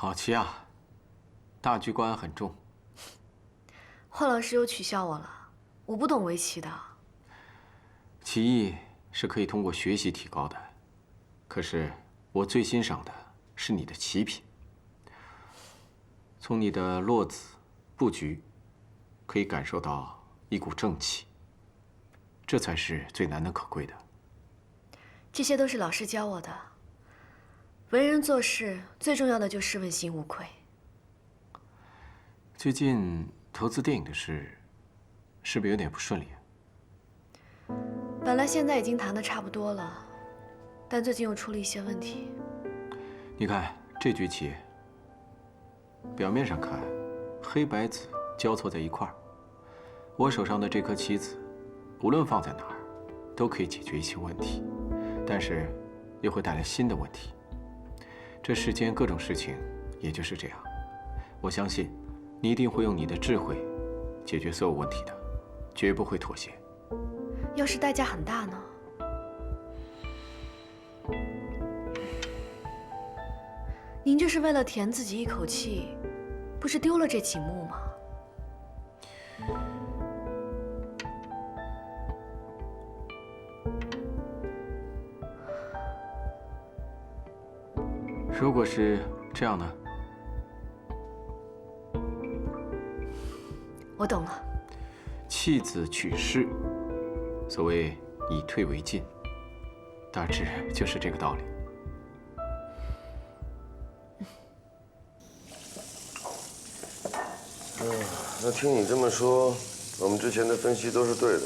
好棋啊，大局观很重。霍老师又取笑我了，我不懂围棋的。棋艺是可以通过学习提高的，可是我最欣赏的是你的棋品。从你的落子、布局，可以感受到一股正气，这才是最难能可贵的。这些都是老师教我的。为人做事最重要的就是问心无愧。最近投资电影的事，是不是有点不顺利啊？本来现在已经谈得差不多了，但最近又出了一些问题。你看这局棋，表面上看，黑白子交错在一块儿，我手上的这颗棋子，无论放在哪儿，都可以解决一些问题，但是又会带来新的问题。这世间各种事情也就是这样，我相信你一定会用你的智慧解决所有问题的，绝不会妥协。要是代价很大呢？您这是为了填自己一口气，不是丢了这几幕吗？如果是这样呢？我懂了。弃子取势，所谓以退为进，大致就是这个道理。那听你这么说，我们之前的分析都是对的。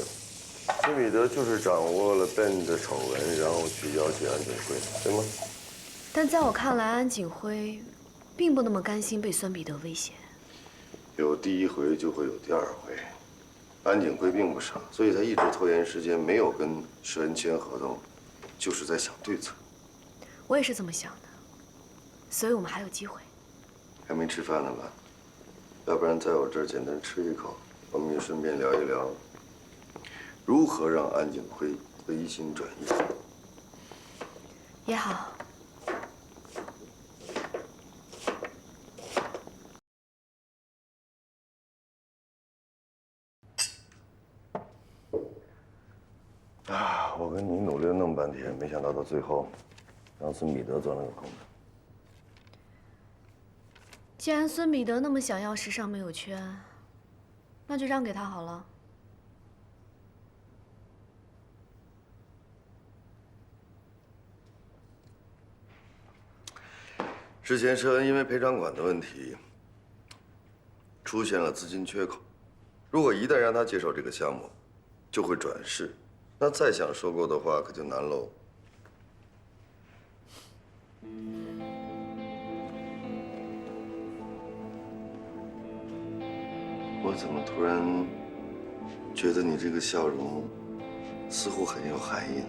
孙彼得就是掌握了 Ben 的丑闻，然后去要挟安景辉，对吗？但在我看来，安景辉并不那么甘心被孙彼得威胁。有第一回就会有第二回。安景辉并不傻，所以他一直拖延时间，没有跟施恩签合同，就是在想对策。我也是这么想的，所以我们还有机会。还没吃饭呢吧？要不然在我这儿简单吃一口，我们也顺便聊一聊，如何让安景辉回心转意。也好。啊，我跟你努力了那么半天，没想到到最后，让孙彼得钻了个空子。既然孙彼得那么想要时尚没有圈，那就让给他好了。之前施恩因为赔偿款的问题，出现了资金缺口。如果一旦让他接手这个项目，就会转世，那再想收购的话，可就难喽。我怎么突然觉得你这个笑容似乎很有含义呢？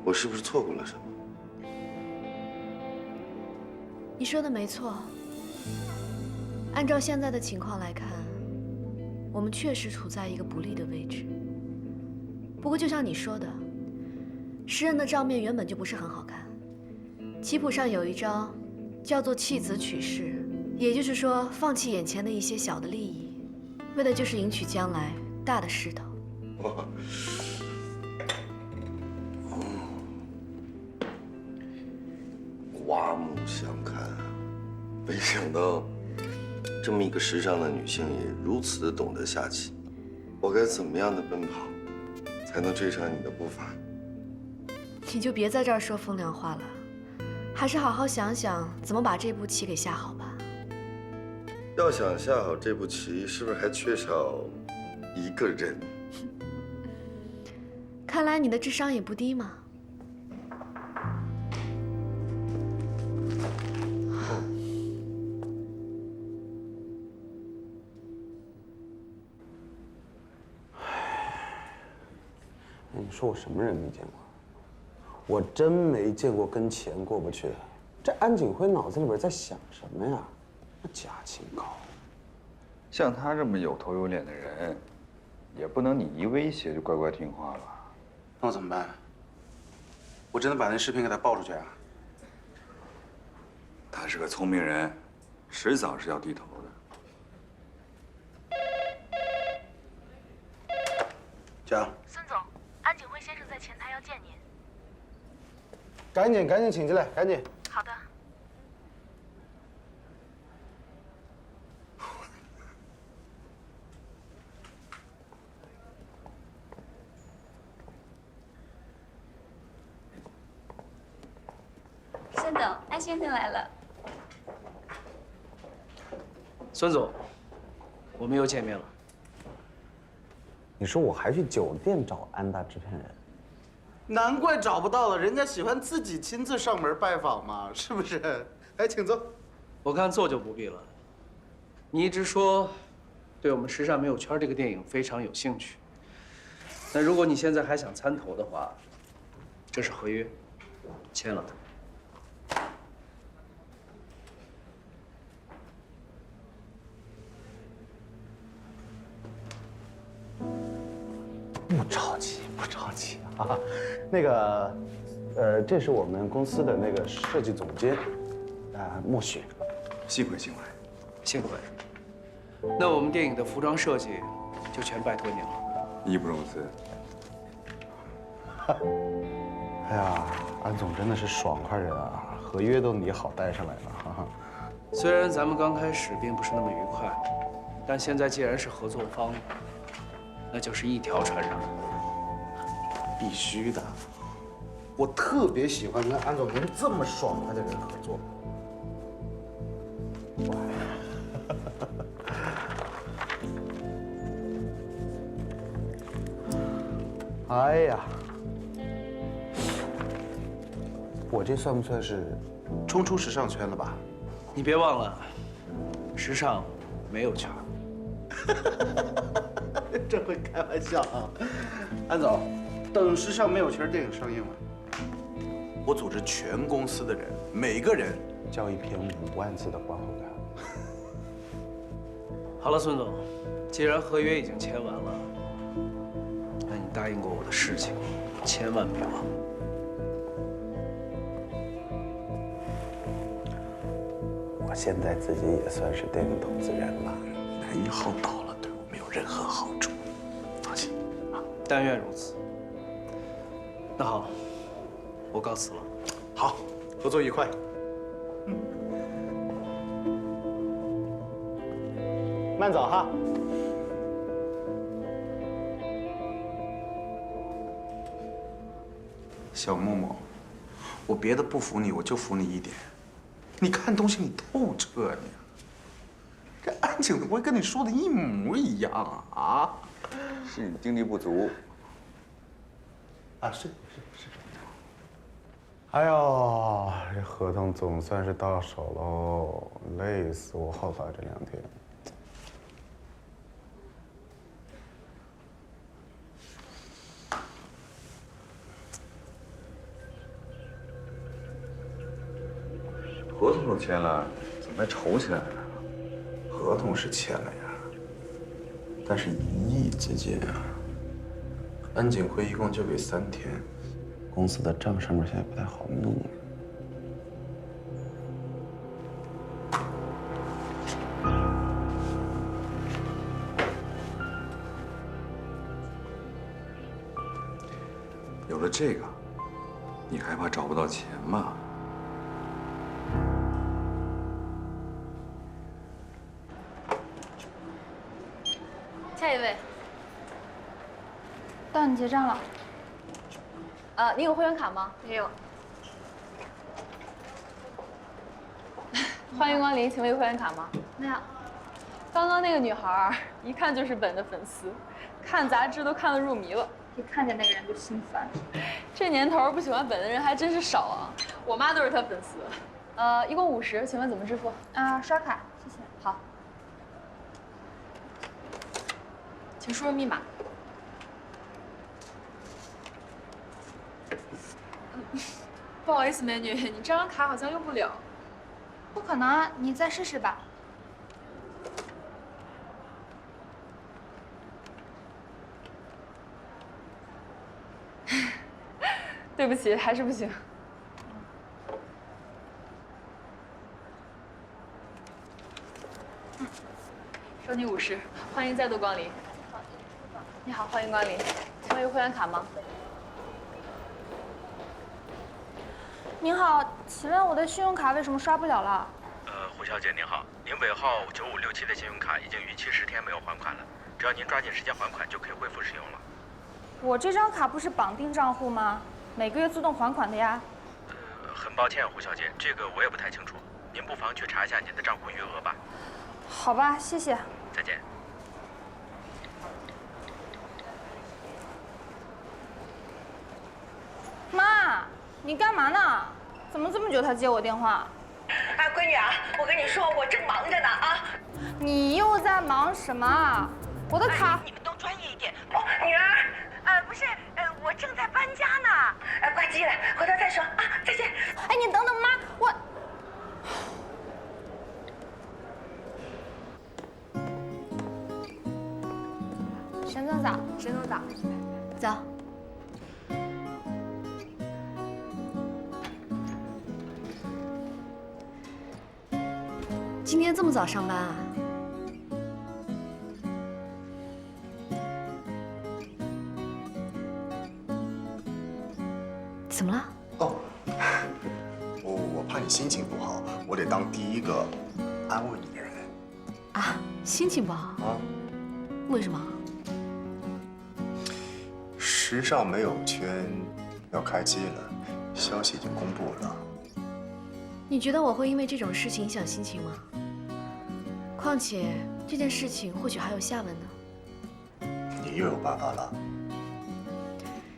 我是不是错过了什么？你说的没错。按照现在的情况来看，我们确实处在一个不利的位置。不过，就像你说的，诗人的账面原本就不是很好看。棋谱上有一招叫做弃子取势，也就是说，放弃眼前的一些小的利益，为的就是赢取将来大的势头。刮目相看啊！没想到，这么一个时尚的女性也如此的懂得下棋。我该怎么样的奔跑，才能追上你的步伐？你就别在这儿说风凉话了，还是好好想想怎么把这步棋给下好吧。要想下好这步棋，是不是还缺少一个人？看来你的智商也不低嘛。你说我什么人没见过？我真没见过跟钱过不去。这安景辉脑子里边在想什么呀？那假清高。像他这么有头有脸的人，也不能你一威胁就乖乖听话吧？那我怎么办？我真的把那视频给他爆出去啊？他是个聪明人，迟早是要低头的。讲。孙总，安景辉先生在前台要见您。赶紧请进来，赶紧。好的。先等总，安先生来了。孙总，我们又见面了。你说我还去酒店找安大制片人，难怪找不到了，人家喜欢自己亲自上门拜访嘛，是不是？哎，请坐。我看坐就不必了。你一直说对我们《时尚没有圈》这个电影非常有兴趣，那如果你现在还想参投的话，这是合约，签了。不着急，不着急啊。那个，这是我们公司的那个设计总监，莫雪。幸会，幸会，幸会。那我们电影的服装设计就全拜托您了。义不容辞。哎呀，安总真的是爽快人啊，合约都拟好带上来了。哈哈。虽然咱们刚开始并不是那么愉快，但现在既然是合作方，那就是一条船上。必须的，我特别喜欢跟安总您这么爽快的人合作。哎呀，我这算不算是冲出时尚圈了吧？你别忘了，时尚没有圈。这会开玩笑啊，安总，等《时尚没有圈》电影上映了，我组织全公司的人，每个人交一篇5万字的观后感。好了，孙总，既然合约已经签完了，那你答应过我的事情，千万别忘。我现在自己也算是电影投资人了，男1号倒了，对我没有任何好处。放心啊，但愿如此。那好，我告辞了。好，合作愉快。慢走哈。小默默，我别的不服你，我就服你一点，你看东西你透彻你。这安景的不会跟你说的一模一样啊！是你精力不足。啊，是。哎呦，这合同总算是到手喽，累死我了这2天。合同都签了，怎么还愁起来了？合同是签了呀，但是一役之间啊，安景辉一共就给3天，公司的账上面现在不太好弄。有了这个，你还怕找不到钱吗？下一位，到你结账了。你有会员卡吗？没有。欢迎光临，请问有会员卡吗？没有。刚刚那个女孩一看就是本的粉丝，看杂志都看得入迷了，一看见那个人就心烦。这年头不喜欢本的人还真是少啊，我妈都是她粉丝。一共50，请问怎么支付？刷卡，谢谢。好。请输入密码。不好意思，美女，你这张卡好像用不了。不可能，你再试试吧。对不起，还是不行。收你50，欢迎再度光临。你好，欢迎光临，请问有会员卡吗？您好，请问我的信用卡为什么刷不了了？胡小姐您好，您尾号9567的信用卡已经逾期10天没有还款了，只要您抓紧时间还款，就可以恢复使用了。我这张卡不是绑定账户吗？每个月自动还款的呀。很抱歉，胡小姐，这个我也不太清楚，您不妨去查一下您的账户余额吧。好吧，谢谢。再见。妈，你干嘛呢？怎么这么久才接我电话？啊，闺女啊，我跟你说，我正忙着呢啊。你又在忙什么？我的卡。你们都专业一点。哦，女儿，不是，我正在搬家呢。挂机了，回头再说啊，再见。哎，你等等妈，我。沈总早，沈总早，早。今天这么早上班啊？怎么了？哦，我怕你心情不好，我得当第一个安慰你的人。啊，心情不好啊？为什么？时尚美友圈要开机了，消息已经公布了。你觉得我会因为这种事情影响心情吗？况且这件事情或许还有下文呢。你又有办法了？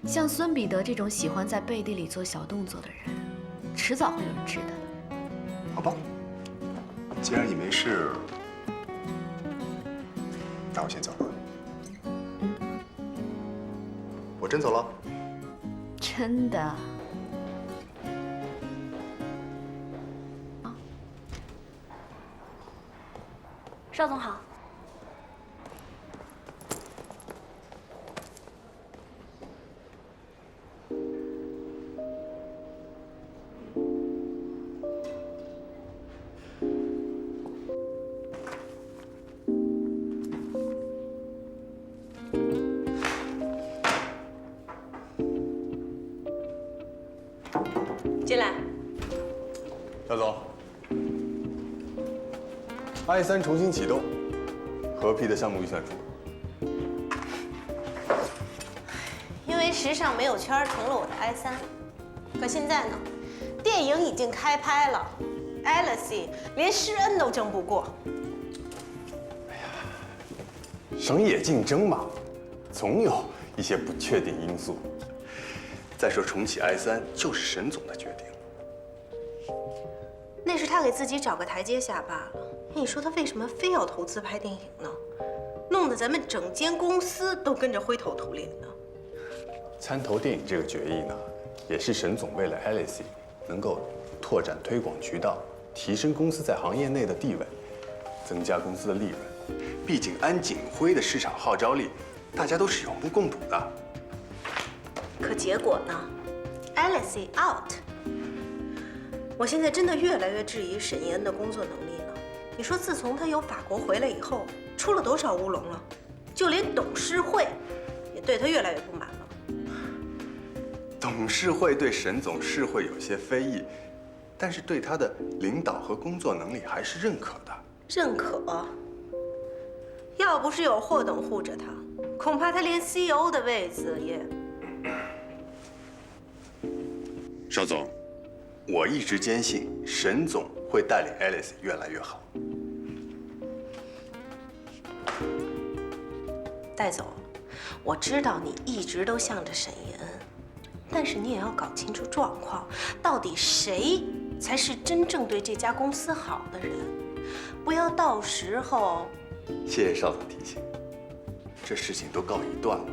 像孙彼得这种喜欢在背地里做小动作的人，迟早会有人知道的。好吧，既然你没事，那我先走了。我真走了。真的？邵总好。进来。赵总，I3重新启动，合批的项目预算书。因为时尚没有圈成了我的 I3，可现在呢，电影已经开拍了 ，Alice 连施恩都争不过。商业竞争嘛，总有一些不确定因素。再说重启 I3就是沈总的决定。那是他给自己找个台阶下罢了。你说他为什么非要投资拍电影呢？弄得咱们整间公司都跟着灰头土脸的。参投电影这个决议呢，也是沈总为了 Alice 能够拓展推广渠道，提升公司在行业内的地位，增加公司的利润。毕竟安锦辉的市场号召力，大家都是有目共睹的。可结果呢 ，Alice out。我现在真的越来越质疑沈一恩的工作能力了。你说，自从他由法国回来以后，出了多少乌龙了？就连董事会也对他越来越不满了。董事会对沈总是会有些非议，但是对他的领导和工作能力还是认可的。认可？要不是有霍董护着他，恐怕他连 CEO 的位子也……邵总，我一直坚信沈总会带领 Alice 越来越好。戴总，我知道你一直都向着沈一恩，但是你也要搞清楚状况，到底谁才是真正对这家公司好的人，不要到时候……谢谢邵总提醒，这事情都告一段落，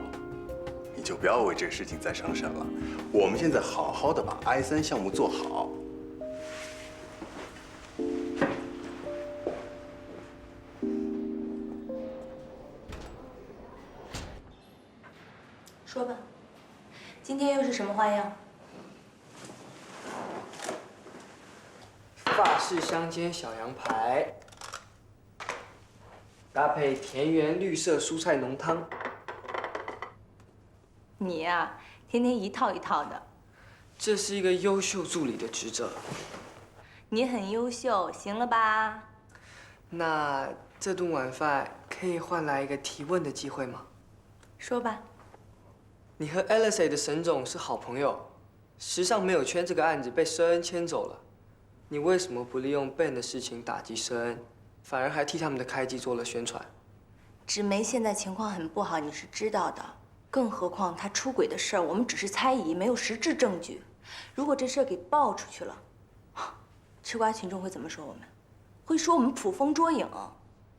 你就不要为这个事情再伤神了。我们现在好好的把 I3项目做好。说吧，今天又是什么花样？法式香煎小羊排，搭配田园绿色蔬菜浓汤。你呀，天天一套一套的。这是一个优秀助理的职责。你很优秀，行了吧？那这顿晚饭可以换来一个提问的机会吗？说吧。你和 Alice 的沈总是好朋友，时尚没有圈这个案子被佘恩牵走了，你为什么不利用 Ben 的事情打击佘恩，反而还替他们的开机做了宣传？纸梅现在情况很不好，你是知道的。更何况他出轨的事儿，我们只是猜疑，没有实质证据。如果这事儿给爆出去了，吃瓜群众会怎么说我们？会说我们捕风捉影。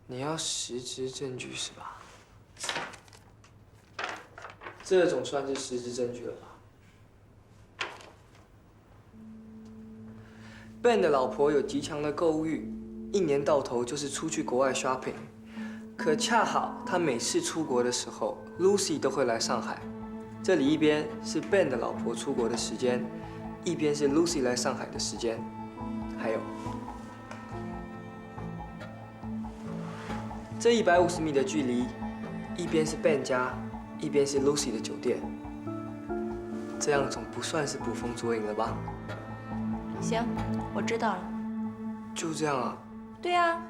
你要实质证据是吧？这总算是实质证据了吧？Ben 的老婆有极强的购物欲，一年到头就是出去国外 shopping。可恰好他每次出国的时候 ，Lucy 都会来上海。这里一边是 Ben 的老婆出国的时间，一边是 Lucy 来上海的时间。还有，这150米的距离，一边是 Ben 家，一边是 Lucy 的酒店。这样总不算是捕风捉影了吧？行，我知道了。就这样啊？对啊。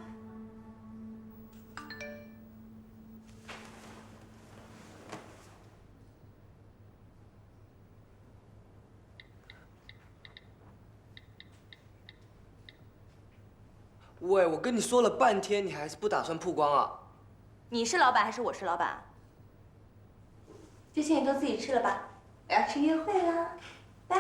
喂，我跟你说了半天，你还是不打算曝光啊？你是老板还是我是老板？这些你都自己吃了吧，我要去约会了，拜。